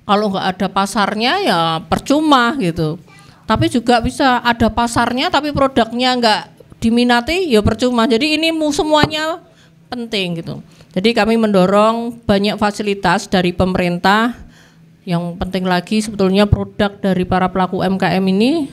Kalau nggak ada pasarnya ya percuma gitu. Tapi juga bisa ada pasarnya tapi produknya nggak diminati ya percuma. Jadi ini semuanya penting gitu. Jadi kami mendorong banyak fasilitas dari pemerintah. Yang penting lagi sebetulnya produk dari para pelaku UMKM ini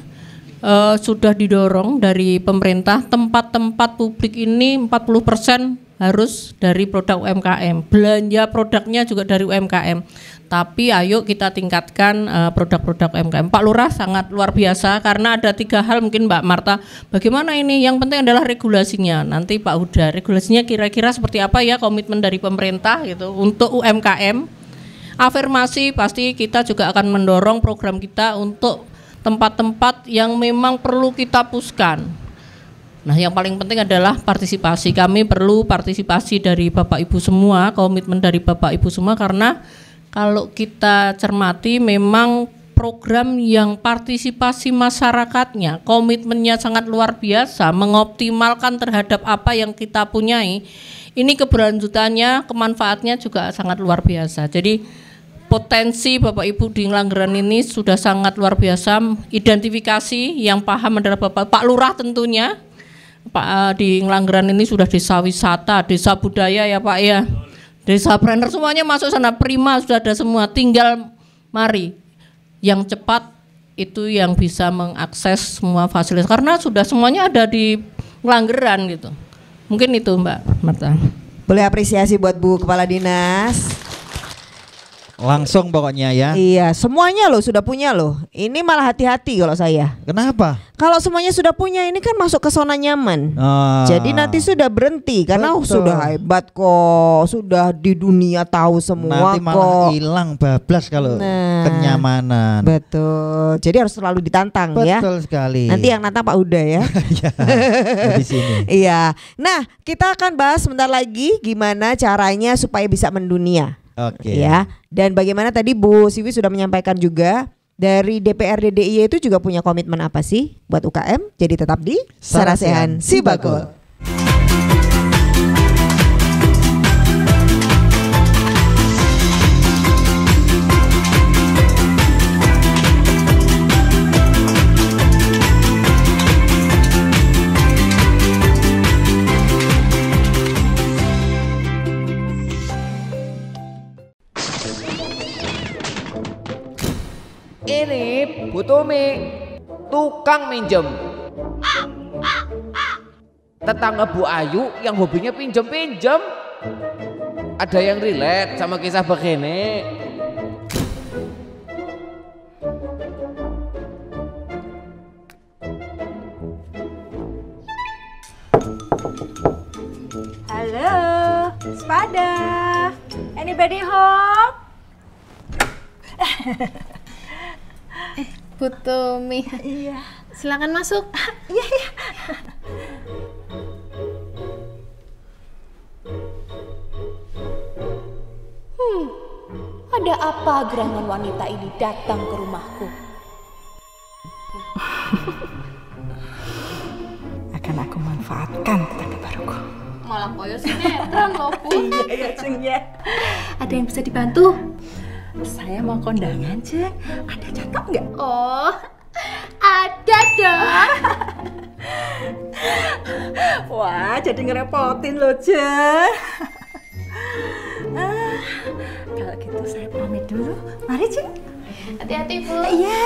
sudah didorong dari pemerintah. Tempat-tempat publik ini 40% harus dari produk UMKM. Belanja produknya juga dari UMKM. Tapi ayo kita tingkatkan produk-produk UMKM. Pak Lurah sangat luar biasa karena ada 3 hal mungkin Mbak Marta. Bagaimana ini? Yang penting adalah regulasinya. Nanti Pak Huda, regulasinya kira-kira seperti apa ya komitmen dari pemerintah gitu untuk UMKM. Afirmasi pasti kita juga akan mendorong program kita untuk tempat-tempat yang memang perlu kita puskan. Nah, yang paling penting adalah partisipasi. Kami perlu partisipasi dari Bapak Ibu semua, komitmen dari Bapak Ibu semua karena kalau kita cermati memang program yang partisipasi masyarakatnya, komitmennya sangat luar biasa, mengoptimalkan terhadap apa yang kita punyai. Ini keberlanjutannya, kemanfaatnya juga sangat luar biasa. Jadi potensi Bapak Ibu di Ngelanggeran ini sudah sangat luar biasa. Identifikasi yang paham adalah Pak Lurah tentunya. Pak di Ngelanggeran ini sudah desa wisata, desa budaya ya Pak ya. Desa Brenner semuanya masuk sana, prima sudah ada semua. Tinggal mari yang cepat itu yang bisa mengakses semua fasilitas karena sudah semuanya ada di Ngelanggeran gitu. Mungkin itu Mbak Marta. Boleh apresiasi buat Bu Kepala Dinas. Langsung pokoknya ya. Iya, semuanya loh sudah punya loh. Ini malah hati-hati kalau saya. Kenapa? Kalau semuanya sudah punya ini kan masuk ke zona nyaman. Jadi nanti sudah berhenti karena sudah hebat kok, sudah di dunia tahu semua. Nanti malah hilang bablas kalau kenyamanan. Betul. Jadi harus selalu ditantang ya. Betul sekali. Nanti yang nantang Pak Huda ya. Di sini. Iya. Nah, kita akan bahas sebentar lagi gimana caranya supaya bisa mendunia. Oke. Ya. Dan bagaimana tadi Bu Siwi sudah menyampaikan juga dari DPRD DIY itu juga punya komitmen apa sih buat UKM? Jadi tetap di Sarasehan Sibakul. Ini Bu Tumi, tukang minjem. Tetangga Bu Ayu yang hobinya pinjem-pinjem. Ada yang relate sama kisah begini. Halo, Sepada. Anybody home? Bu Tumi. Iya. Silakan masuk. Iya, iya. Ada apa gerangan wanita ini datang ke rumahku? Akan aku manfaatkan tenaga baruku. Malah koyo sinetron loh, Bu. Iya, Jeng ya. Ada yang bisa dibantu? Saya mau kondangan, Jeng. Ada cakep nggak? Oh, ada dong. Wah, jadi ngerepotin loh, Jeng. Kalau gitu saya pamit dulu. Mari, Jeng. Hati-hati, Bu. Iya.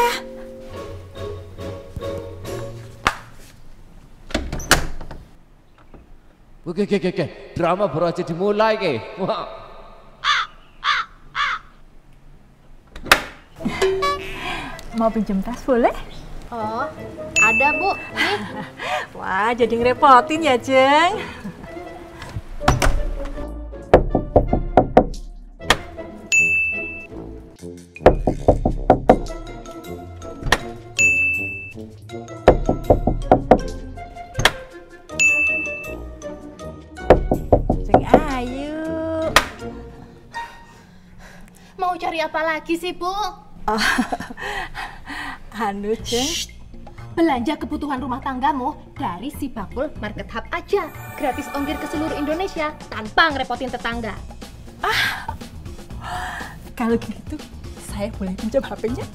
Oke, drama baru aja dimulai ke. Wah. Mau pinjam tas boleh? Oh, ada Bu. Nih. Wah, jadi ngerepotin ya, Jeng. Jeng Ayu. apa lagi sih, Bu? Anu, Jeng. Belanja kebutuhan rumah tanggamu dari Si Bakul Market Hub aja. Gratis ongkir ke seluruh Indonesia tanpa ngerepotin tetangga. Kalau gitu, saya boleh pinjam HP-nya?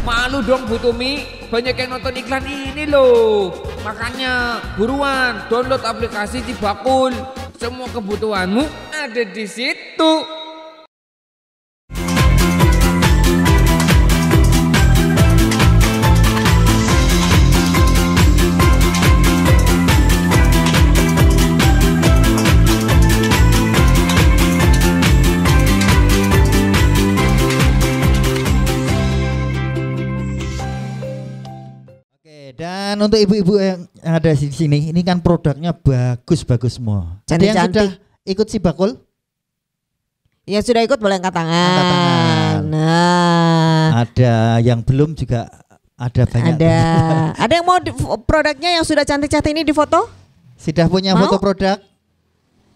Malu dong Bu Tumi, banyak yang nonton iklan ini loh. Makanya buruan download aplikasi Cibakul. Semua kebutuhanmu ada di situ. Dan untuk ibu-ibu yang ada di sini, ini kan produknya bagus-bagus semua. Ada yang sudah ikut Si Bakul? Yang sudah ikut boleh angkat tangan. Nah, ada yang belum juga ada banyak. Ada yang mau produknya yang sudah cantik-cantik ini difoto? Sudah punya foto produk?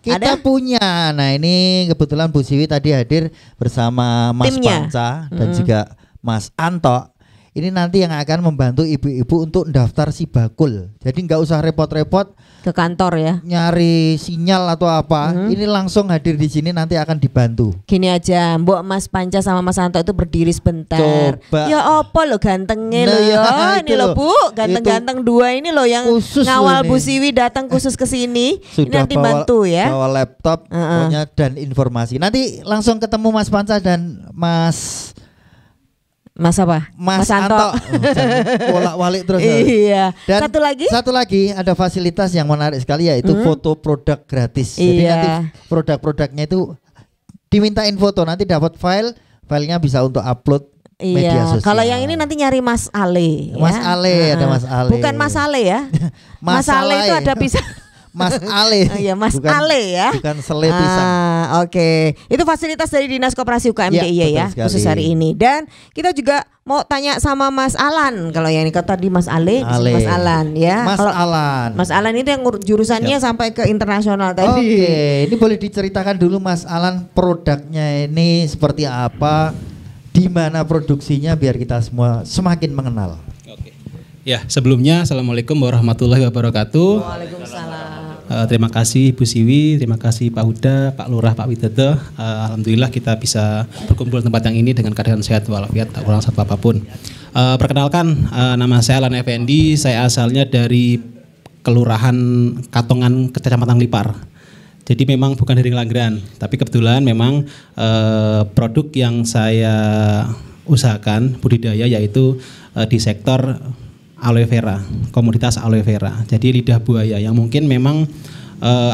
Kita punya. Nah, ini kebetulan Bu Siwi tadi hadir bersama Mas Timnya. Panca dan juga Mas Anto. Ini nanti yang akan membantu ibu-ibu untuk daftar Si Bakul. Jadi nggak usah repot-repot ke kantor ya, nyari sinyal atau apa. Ini langsung hadir di sini, nanti akan dibantu. Gini aja, Mbok Mas Panca sama Mas Anto itu berdiri sebentar. Coba. Ya apa lo gantengnya lo ya. Ini lo Bu, ganteng-ganteng dua ini lo yang ngawal Bu Siwi datang khusus ke sini. Ini Sudah nanti bantu ya. bawa laptop pokoknya dan informasi. Nanti langsung ketemu Mas Panca dan Mas apa? Mas Anto. Bolak-balik terus. Iya. Dan satu lagi ada fasilitas yang menarik sekali, yaitu foto produk gratis. Jadi nanti produk-produknya itu dimintain foto, nanti dapat filenya bisa untuk upload media sosial. Kalau yang ini nanti nyari Mas Ale. Mas Ale, ada Mas Ale. Bukan Mas Ale ya. Mas Ale itu ada pisang. Mas Ale. Iya, Mas bukan, Ale ya. Bukan sele pisang. Oke. Itu fasilitas dari Dinas Koperasi UKM DIY ya, khusus hari ini. Dan kita juga mau tanya sama Mas Alan. Kalau yang ini tadi Mas Ale, Mas Alan ya. Mas Alan. Mas Alan ini yang jurusannya sampai ke internasional tadi. Oke, ini boleh diceritakan dulu Mas Alan, produknya ini seperti apa, di mana produksinya, biar kita semua semakin mengenal. Ya, sebelumnya Assalamualaikum warahmatullahi wabarakatuh. Waalaikumsalam. Terima kasih Ibu Siwi, terima kasih Pak Huda, Pak Lurah, Pak Widodo. Alhamdulillah kita bisa berkumpul di tempat yang ini dengan keadaan sehat walafiat, tak kurang satu apapun. Perkenalkan, nama saya Alan Effendi, saya asalnya dari Kelurahan Katongan, Kecamatan Lipar. Jadi memang bukan dari Ngelanggeran, tapi kebetulan memang produk yang saya usahakan budidaya yaitu di sektor aloe vera, komoditas aloe vera. Jadi lidah buaya yang mungkin memang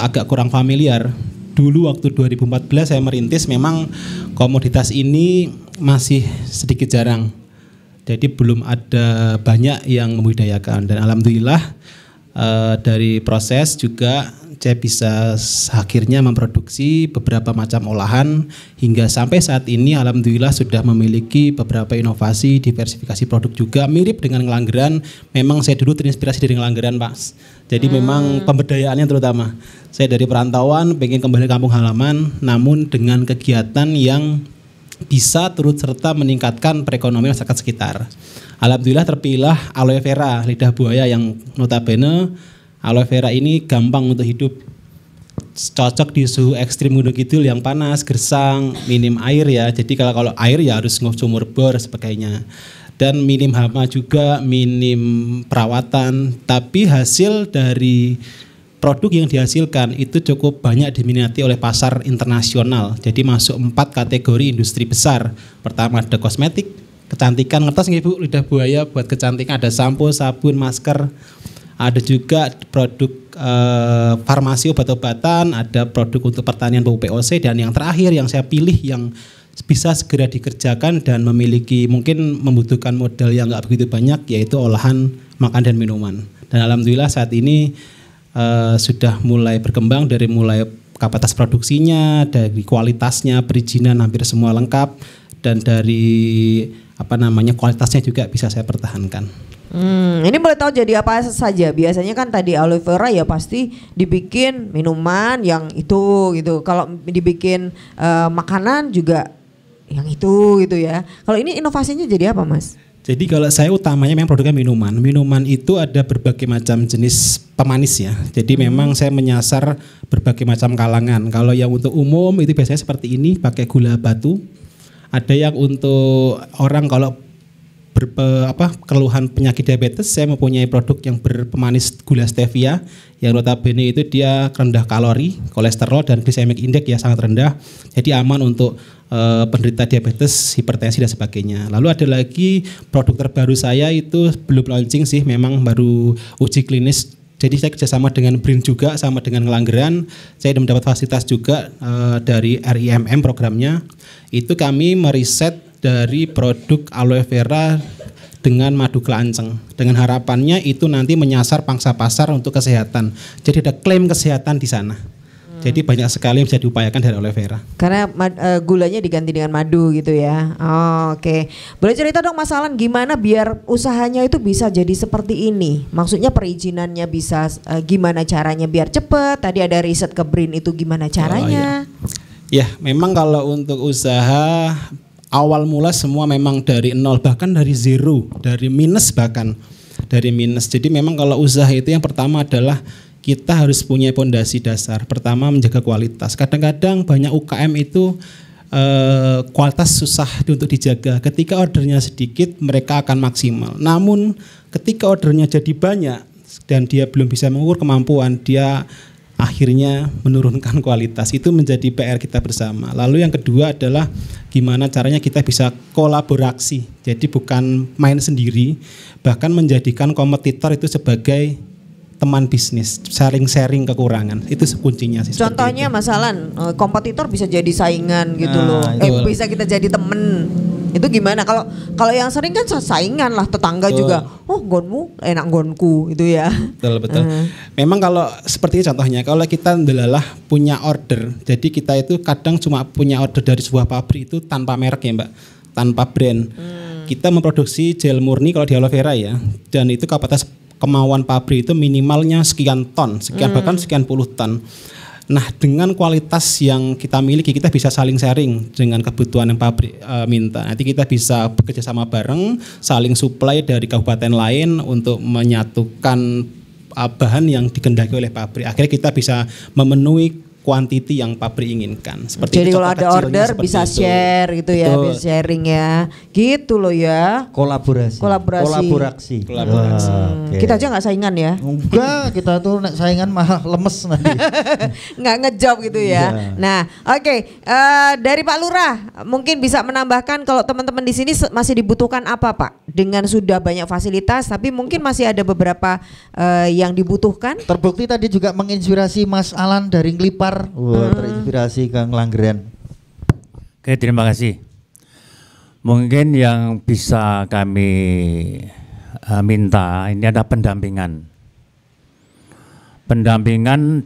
agak kurang familiar. Dulu waktu 2014 saya merintis, memang komoditas ini masih sedikit jarang. Jadi belum ada banyak yang membudidayakan, dan alhamdulillah dari proses juga saya bisa akhirnya memproduksi beberapa macam olahan hingga sampai saat ini alhamdulillah sudah memiliki beberapa inovasi, diversifikasi produk juga mirip dengan Ngelanggeran. Memang saya dulu terinspirasi dari Ngelanggeran, Pak. Jadi memang pemberdayaannya terutama. Saya dari perantauan pengen kembali kampung halaman, namun dengan kegiatan yang bisa turut serta meningkatkan perekonomian masyarakat sekitar. Alhamdulillah terpilih aloe vera, lidah buaya, yang notabene aloe vera ini gampang untuk hidup, cocok di suhu ekstrim Gunung Kidul yang panas, gersang, minim air ya. Jadi kalau air ya harus sumur bor sebagainya. Dan minim hama juga, minim perawatan. Tapi hasil dari produk yang dihasilkan itu cukup banyak diminati oleh pasar internasional. Jadi masuk 4 kategori industri besar. Pertama ada kosmetik, kecantikan, ngertos nggih Bu, lidah buaya buat kecantikan, ada sampo, sabun, masker. Ada juga produk farmasi, obat-obatan, ada produk untuk pertanian pupuk POC, dan yang terakhir yang saya pilih yang bisa segera dikerjakan dan memiliki mungkin membutuhkan modal yang nggak begitu banyak, yaitu olahan makan dan minuman. Dan alhamdulillah saat ini sudah mulai berkembang, dari mulai kapasitas produksinya, dari kualitasnya, perizinan hampir semua lengkap, dan dari kualitasnya juga bisa saya pertahankan. Ini boleh tahu jadi apa saja? Biasanya kan tadi aloe vera ya pasti dibikin minuman yang itu gitu. Kalau dibikin makanan juga yang itu gitu ya. Kalau ini inovasinya jadi apa, Mas? Jadi kalau saya utamanya memang produknya minuman. Minuman itu ada berbagai macam jenis pemanis ya. Jadi memang saya menyasar berbagai macam kalangan. Kalau yang untuk umum itu biasanya seperti ini pakai gula batu. Ada yang untuk orang kalau keluhan penyakit diabetes, saya mempunyai produk yang berpemanis gula stevia yang notabene itu dia rendah kalori, kolesterol dan glycemic index ya sangat rendah. Jadi aman untuk penderita diabetes, hipertensi dan sebagainya. Lalu ada lagi produk terbaru saya itu belum launching sih, memang baru uji klinis. Jadi saya kerjasama dengan BRIN juga, sama dengan Ngelanggeran. Saya mendapat fasilitas juga dari RIMM programnya. Itu kami meriset dari produk aloe vera dengan madu kelanceng. Dengan harapannya itu nanti menyasar pangsa pasar untuk kesehatan. Jadi ada klaim kesehatan di sana. Jadi banyak sekali yang bisa diupayakan dari aloe vera. Karena gulanya diganti dengan madu gitu ya. Oh, oke. Boleh cerita dong Mas Alan gimana biar usahanya itu bisa jadi seperti ini? Maksudnya perizinannya bisa gimana caranya biar cepet? Tadi ada riset ke BRIN itu gimana caranya? Ya, memang kalau untuk usaha awal mula semua memang dari nol, bahkan dari zero, dari minus bahkan. Dari minus. Jadi memang kalau usaha itu yang pertama adalah kita harus punya fondasi dasar. Pertama menjaga kualitas. Kadang-kadang banyak UKM itu kualitas susah untuk dijaga. Ketika ordernya sedikit mereka akan maksimal. Namun ketika ordernya jadi banyak dan dia belum bisa mengukur kemampuan, dia akhirnya menurunkan kualitas. Itu menjadi PR kita bersama. Lalu yang kedua adalah gimana caranya kita bisa kolaborasi. Jadi bukan main sendiri, bahkan menjadikan kompetitor itu sebagai teman bisnis, sharing kekurangan. Itu kuncinya sih. Contohnya Mas Alan, kompetitor bisa jadi saingan gitu loh. Bisa kita jadi temen. Itu gimana? Kalau yang sering kan saingan lah, tetangga juga. Oh, gonmu enak gonku itu ya. Betul. Memang kalau seperti ini contohnya, kalau kita adalah punya order, jadi kita itu kadang cuma punya order dari sebuah pabrik itu tanpa merek ya Mbak, tanpa brand. Kita memproduksi gel murni kalau di aloe vera ya, dan itu kapasitas kemauan pabrik itu minimalnya sekian ton, bahkan sekian puluh ton. Nah, dengan kualitas yang kita miliki, kita bisa saling sharing dengan kebutuhan yang pabrik minta. Nanti kita bisa bekerja sama bareng, saling supply dari kabupaten lain untuk menyatukan bahan yang dikehendaki oleh pabrik. Akhirnya kita bisa memenuhi kuantiti yang pabrik inginkan. Jadi kalau ada order bisa share gitu ya, bisa sharing ya, gitu loh ya. Kolaborasi. Kita aja nggak saingan ya? Enggak, kita tuh saingan malah lemes nanti. Nggak ngejob gitu ya. Nah, oke. Dari Pak Lurah mungkin bisa menambahkan kalau teman-teman di sini masih dibutuhkan apa Pak? Dengan sudah banyak fasilitas, tapi mungkin masih ada beberapa yang dibutuhkan. Terbukti tadi juga menginspirasi Mas Alan dari Ngelipar. Terinspirasi ke Ngelanggeran. Oke, terima kasih. Mungkin yang bisa kami minta ini ada pendampingan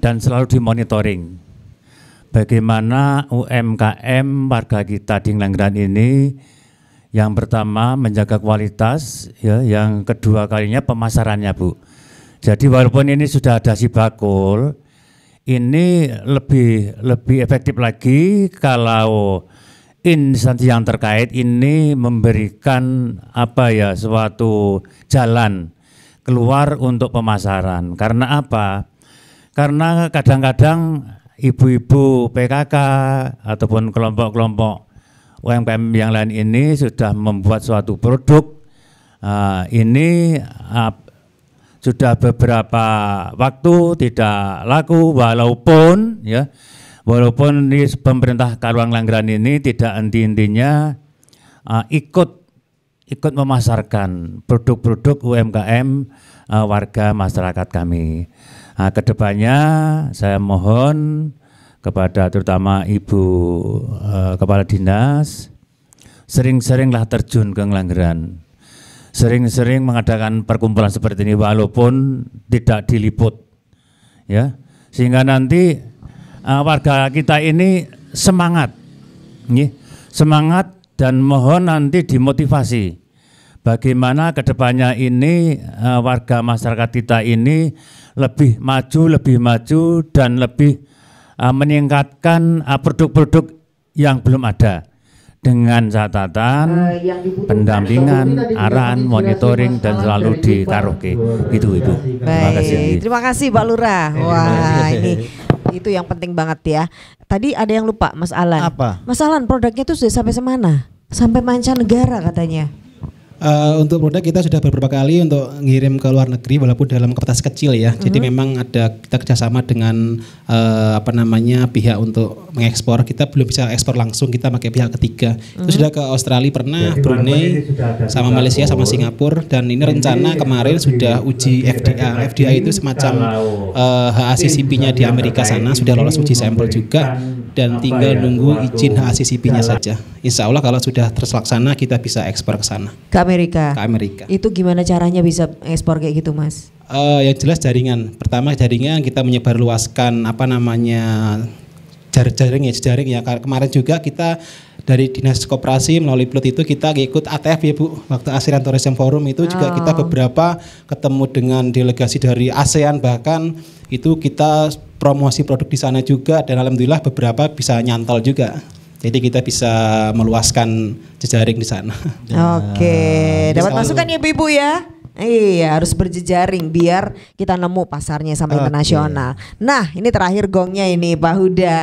dan selalu dimonitoring. Bagaimana UMKM warga kita di Ngelanggeran ini, yang pertama menjaga kualitas, ya, yang kedua kalinya pemasarannya Bu. Jadi walaupun ini sudah ada Sibakul, ini lebih efektif lagi kalau instansi yang terkait ini memberikan suatu jalan keluar untuk pemasaran. Karena apa? Karena kadang-kadang ibu-ibu PKK ataupun kelompok-kelompok UMKM yang lain ini sudah membuat suatu produk sudah beberapa waktu tidak laku, walaupun di pemerintah Kaluang Ngelanggeran ini tidak henti-hentinya ikut memasarkan produk-produk UMKM warga masyarakat kami. Kedepannya saya mohon kepada terutama Ibu Kepala Dinas, sering-seringlah terjun ke Ngelanggeran. Sering-sering mengadakan perkumpulan seperti ini walaupun tidak diliput, ya, sehingga nanti warga kita ini semangat dan mohon nanti dimotivasi bagaimana kedepannya ini warga masyarakat kita ini lebih maju dan lebih meningkatkan produk-produk yang belum ada dengan catatan pendampingan, arahan, monitoring dan selalu di karaoke. Gitu Ibu. Terima kasih. Terima kasih Pak Lurah. Wah, ini itu yang penting banget ya. Tadi ada yang lupa Mas Alan. Apa? Mas Alan, produknya itu sudah sampai semana? Sampai mancanegara katanya. Untuk produk kita sudah beberapa kali untuk ngirim ke luar negeri walaupun dalam kapasitas kecil ya. Jadi memang ada kita kerjasama dengan pihak untuk mengekspor. Kita belum bisa ekspor langsung, kita pakai pihak ketiga. Itu sudah ke Australia pernah, Brunei, sama Malaysia, sama Singapura. Dan ini rencana kemarin sudah uji FDA. FDA itu semacam HACCP-nya di Amerika sana sudah lolos uji sampel juga. Dan tinggal nunggu izin HACCP-nya saja. Insya Allah kalau sudah terlaksana kita bisa ekspor ke sana. Ke Amerika. Ke Amerika. Itu gimana caranya bisa ekspor kayak gitu Mas? Yang jelas jaringan. Pertama jaringan kita menyebarluaskan jejaring ya. Kemarin juga kita dari Dinas Koperasi melalui pilot itu kita ikut ATF ya Bu. Waktu ASEAN Tourism Forum itu juga kita beberapa ketemu dengan delegasi dari ASEAN, bahkan itu kita promosi produk di sana juga dan alhamdulillah beberapa bisa nyantol juga. Jadi kita bisa meluaskan jejaring di sana. Oke, dapat masukan ya Ibu ya. Iya, harus berjejaring biar kita nemu pasarnya sampai internasional. Nah, ini terakhir gongnya ini Pak Huda.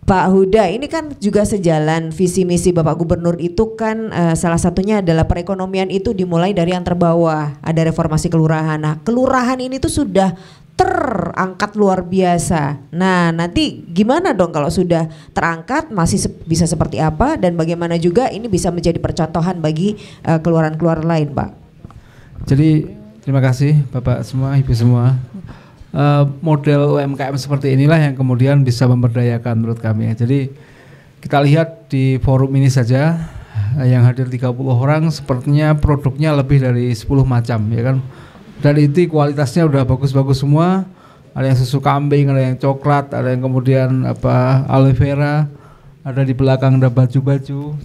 Pak Huda, ini kan juga sejalan visi misi Bapak Gubernur itu kan salah satunya adalah perekonomian itu dimulai dari yang terbawah, ada reformasi kelurahan. Nah, kelurahan ini tuh sudah terangkat luar biasa. Nah, nanti gimana dong kalau sudah terangkat masih bisa seperti apa dan bagaimana juga ini bisa menjadi percontohan bagi kelurahan-kelurahan lain, Pak? Jadi terima kasih Bapak semua, Ibu semua. Model UMKM seperti inilah yang kemudian bisa memberdayakan menurut kami. Jadi kita lihat di forum ini saja yang hadir 30 orang sepertinya produknya lebih dari 10 macam ya kan. Dan itu kualitasnya udah bagus-bagus semua. Ada yang susu kambing, ada yang coklat, ada yang kemudian aloe vera, ada di belakang ada baju-baju,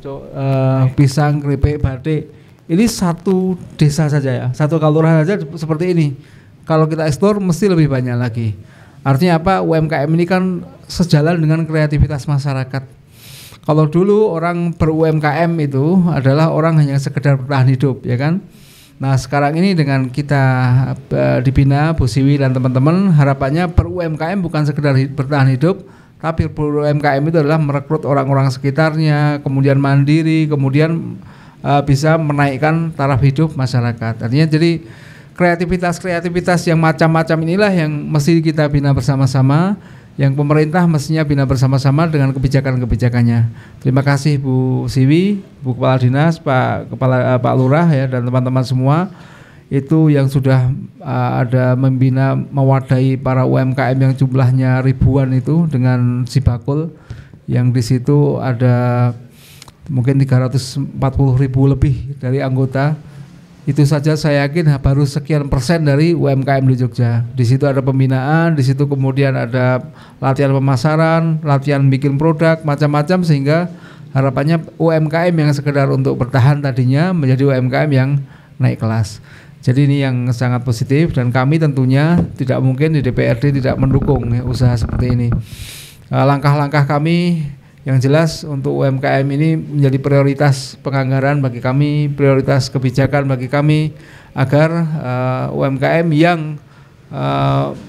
pisang, keripik, batik. Ini satu desa saja ya, satu kelurahan saja seperti ini. Kalau kita ekspor mesti lebih banyak lagi. Artinya apa? UMKM ini kan sejalan dengan kreativitas masyarakat. Kalau dulu orang ber-UMKM itu adalah orang hanya sekedar bertahan hidup, ya kan? Nah sekarang ini dengan kita dibina Bu Siwi dan teman-teman, harapannya per-UMKM bukan sekedar bertahan hidup, tapi per-UMKM itu adalah merekrut orang-orang sekitarnya, kemudian mandiri, kemudian bisa menaikkan taraf hidup masyarakat. Artinya jadi kreativitas yang macam-macam inilah yang mesti kita bina bersama-sama, yang pemerintah mestinya bina bersama-sama dengan kebijakan-kebijakannya. Terima kasih Bu Siwi, Bu Kepala Dinas, Pak Lurah ya dan teman-teman semua itu yang sudah ada membina mewadahi para UMKM yang jumlahnya ribuan itu dengan Sibakul yang di situ ada mungkin 340.000 lebih dari anggota. Itu saja saya yakin baru sekian persen dari UMKM di Jogja. Di situ ada pembinaan, di situ kemudian ada latihan pemasaran, latihan bikin produk, macam-macam sehingga harapannya UMKM yang sekedar untuk bertahan tadinya menjadi UMKM yang naik kelas. Jadi ini yang sangat positif dan kami tentunya tidak mungkin di DPRD tidak mendukung ya, usaha seperti ini. Langkah-langkah kami yang jelas untuk UMKM ini menjadi prioritas penganggaran bagi kami, prioritas kebijakan bagi kami agar UMKM yang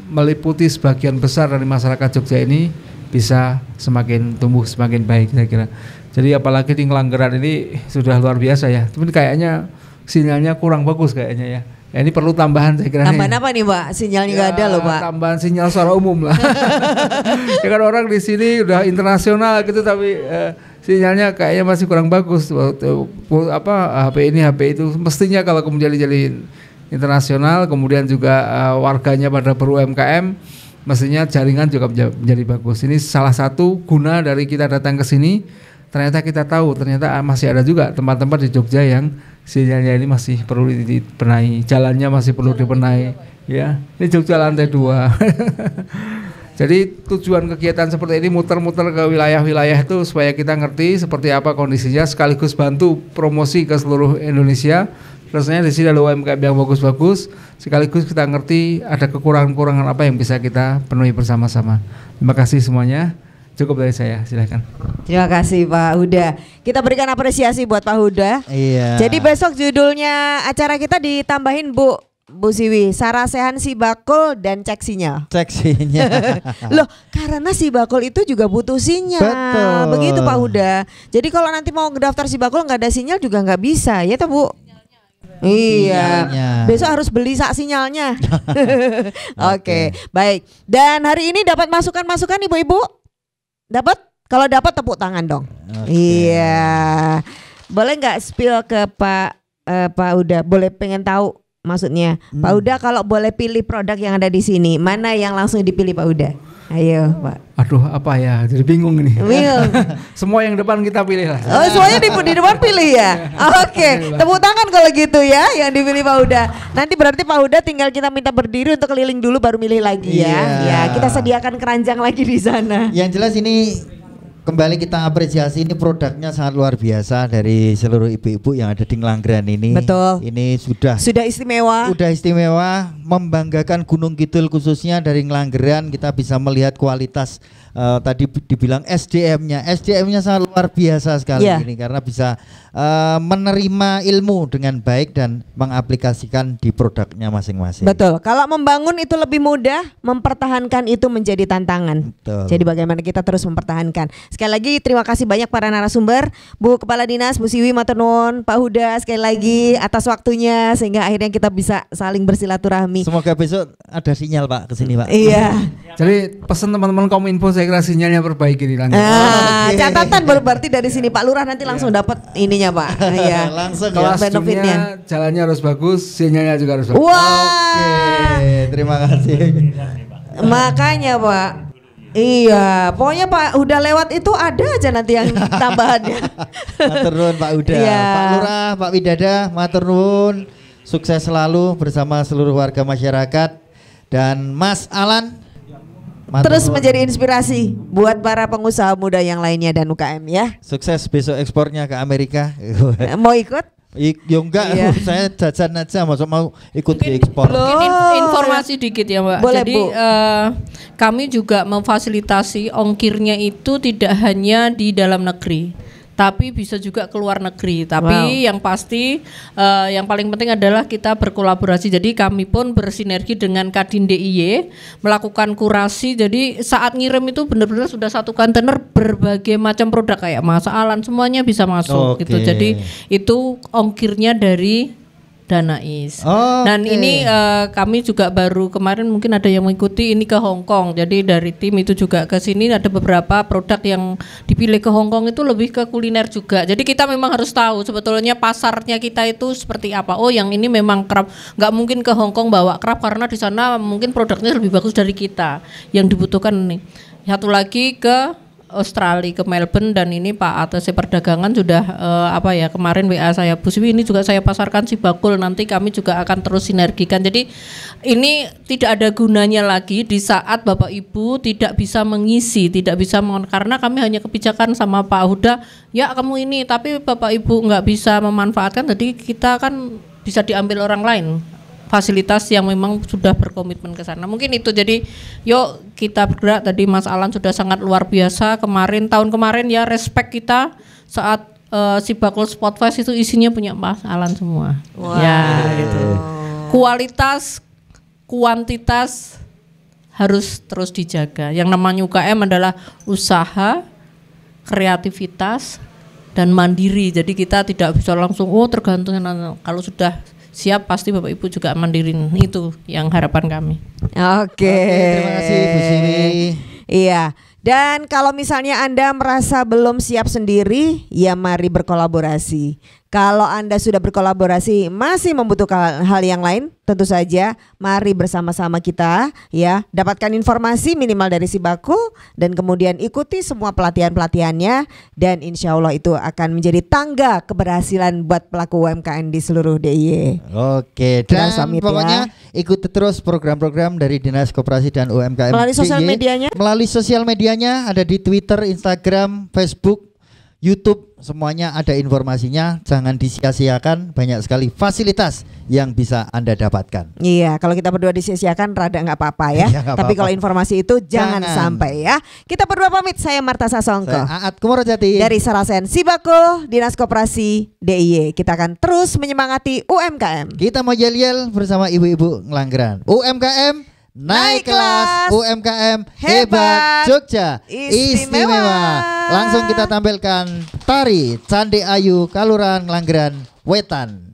meliputi sebagian besar dari masyarakat Jogja ini bisa semakin tumbuh, semakin baik saya kira. Jadi apalagi di Ngelanggeran ini sudah luar biasa ya. Tapi kayaknya sinyalnya kurang bagus kayaknya ya. Ya ini perlu tambahan saya kira. Tambahan apa nih Pak? Sinyalnya nggak ada loh Pak. Tambahan sinyal secara umum lah. Ya kan orang di sini udah internasional gitu tapi sinyalnya kayaknya masih kurang bagus. HP ini HP itu mestinya kalau kemudian jadi internasional kemudian juga warganya pada ber-UMKM mestinya jaringan juga menjadi bagus. Ini salah satu guna dari kita datang ke sini. Ternyata kita tahu ternyata masih ada juga tempat-tempat di Jogja yang sinyalnya ini masih perlu dibenahi, jalannya masih perlu dibenahi ya. Ini Jogja lantai 2. Jadi tujuan kegiatan seperti ini muter-muter ke wilayah-wilayah itu supaya kita ngerti seperti apa kondisinya, sekaligus bantu promosi ke seluruh Indonesia. Rasanya di sini ada UMKM yang bagus-bagus, sekaligus kita ngerti ada kekurangan-kekurangan apa yang bisa kita penuhi bersama-sama. Terima kasih semuanya. Cukup dari saya, silakan. Terima kasih Pak Huda. Kita berikan apresiasi buat Pak Huda. Iya. Jadi besok judulnya acara kita ditambahin Bu Siwi, sarasehan si bakul dan cek sinyal. Cek sinyal. Loh, karena si bakul itu juga butuh sinyal. Betul. Begitu Pak Huda. Jadi kalau nanti mau ngedaftar si bakul nggak ada sinyal juga nggak bisa, ya toh Bu? Iya, Sinyalnya. besok harus beli sak sinyalnya. Oke, baik. Dan hari ini dapat masukan-masukan ibu-ibu? Dapat? Kalau dapat tepuk tangan dong. Iya. Boleh nggak spill ke Pak Huda? Boleh pengen tahu maksudnya. Pak Huda kalau boleh pilih produk yang ada di sini, mana yang langsung dipilih Pak Huda? Ayo Pak. Aduh apa ya, jadi bingung ini. Bingung. Semua yang depan kita pilih lah. Oh semuanya di depan pilih ya. Oke, tepuk tangan kalau gitu ya yang dipilih Pak Huda. Nanti berarti Pak Huda tinggal kita minta berdiri untuk keliling dulu baru milih lagi ya. Iya. Ya kita sediakan keranjang lagi di sana. Yang jelas ini kembali kita apresiasi, ini produknya sangat luar biasa dari seluruh ibu-ibu yang ada di Ngelanggeran ini. Betul. Ini sudah istimewa. Sudah istimewa, membanggakan Gunung Kidul khususnya dari Ngelanggeran. Kita bisa melihat kualitas tadi dibilang SDM-nya sangat luar biasa sekali ini karena bisa menerima ilmu dengan baik dan mengaplikasikan di produknya masing-masing. Betul. Kalau membangun itu lebih mudah, mempertahankan itu menjadi tantangan. Betul. Jadi bagaimana kita terus mempertahankan. Sekali lagi terima kasih banyak para narasumber, Bu Kepala Dinas, Bu Siwi matur nuwun, Pak Huda sekali lagi atas waktunya sehingga akhirnya kita bisa saling bersilaturahmi. Semoga besok ada sinyal Pak ke sini Pak. Iya. Jadi pesan teman-teman Kominfo saya kira sinyalnya perbaiki nih langsung. Catatan berarti dari sini Pak Lurah nanti langsung dapat ininya Pak. Iya. Langsung Kelas benefitnya. jalannya harus bagus, sinyalnya juga harus bagus. Wah. Terima kasih. Makanya Pak. Iya, pokoknya Pak Huda lewat itu ada aja nanti yang tambahannya. Matur nuwun Pak Huda. Iya. Pak Lurah, Pak Widada, matur nuwun. Sukses selalu bersama seluruh warga masyarakat dan Mas Alan. Terus menjadi inspirasi buat para pengusaha muda yang lainnya dan UKM ya. Sukses besok ekspornya ke Amerika. Mau ikut? Ya enggak, Iya. saya jajan aja, masuk mau ikut diekspor. Mungkin informasi dikit ya Mbak. Boleh, Jadi Bu. kami juga memfasilitasi ongkirnya itu tidak hanya di dalam negeri, tapi bisa juga ke luar negeri. Tapi yang pasti yang paling penting adalah kita berkolaborasi. Jadi kami pun bersinergi dengan Kadin DIY melakukan kurasi. Jadi saat ngirim itu benar-benar sudah satu kontainer berbagai macam produk kayak masalan semuanya bisa masuk gitu. Jadi itu ongkirnya dari Danais. Dan ini kami juga baru kemarin mungkin ada yang mengikuti ini ke Hong Kong. Jadi dari tim itu juga ke sini ada beberapa produk yang dipilih ke Hong Kong itu lebih ke kuliner juga. Jadi kita memang harus tahu sebetulnya pasarnya kita itu seperti apa. Oh, yang ini memang kerap nggak mungkin ke Hong Kong bawa kerap karena di sana mungkin produknya lebih bagus dari kita. Yang dibutuhkan nih. Satu lagi ke Australia, ke Melbourne, dan ini Pak ATC Perdagangan sudah kemarin WA saya, Bu Siwi, ini juga saya pasarkan si bakul, nanti kami juga akan terus sinergikan. Jadi ini tidak ada gunanya lagi di saat Bapak Ibu tidak bisa mengisi, karena kami hanya kebijakan sama Pak Huda, ya kamu ini, tapi Bapak Ibu nggak bisa memanfaatkan, jadi kita kan bisa diambil orang lain fasilitas yang memang sudah berkomitmen ke sana. Mungkin itu, jadi yuk kita bergerak. Tadi Mas Alan sudah sangat luar biasa tahun kemarin ya, respect kita saat si bakul Spotfest itu isinya punya Mas Alan semua. Ya gitu. Kualitas, kuantitas harus terus dijaga. Yang namanya UKM adalah usaha, kreativitas, dan mandiri. Jadi kita tidak bisa langsung tergantung, kalau sudah siap pasti Bapak Ibu juga mandirin, itu yang harapan kami. Oke. Terima kasih Bu Siwi. Iya. Dan kalau misalnya Anda merasa belum siap sendiri, ya mari berkolaborasi. Kalau Anda sudah berkolaborasi masih membutuhkan hal yang lain, tentu saja mari bersama-sama kita ya dapatkan informasi minimal dari si Bakul dan kemudian ikuti semua pelatihan-pelatihannya dan insya Allah itu akan menjadi tangga keberhasilan buat pelaku UMKM di seluruh DIY. Oke, dan Summit pokoknya ikuti terus program-program dari Dinas Koperasi dan UMKM melalui sosial DIY. medianya. Melalui sosial medianya ada di Twitter, Instagram, Facebook, YouTube, semuanya ada informasinya. Jangan disia-siakan, banyak sekali fasilitas yang bisa Anda dapatkan. Iya, kalau kita berdua disia-siakan rada nggak apa-apa ya. Iya, nggak Tapi apa-apa. kalau informasi itu jangan sampai ya. Kita berdua pamit. Saya Marta Sasongko. Saya Aat Kumorojati. Dari Sarasen Sibakul, Dinas Koperasi DIY. Kita akan terus menyemangati UMKM. Kita mau yel-yel bersama ibu-ibu Ngelanggeran. UMKM naik kelas, UMKM hebat, Jogja istimewa. Langsung kita tampilkan tari Candi Ayu Kaluran Ngelanggeran Wetan.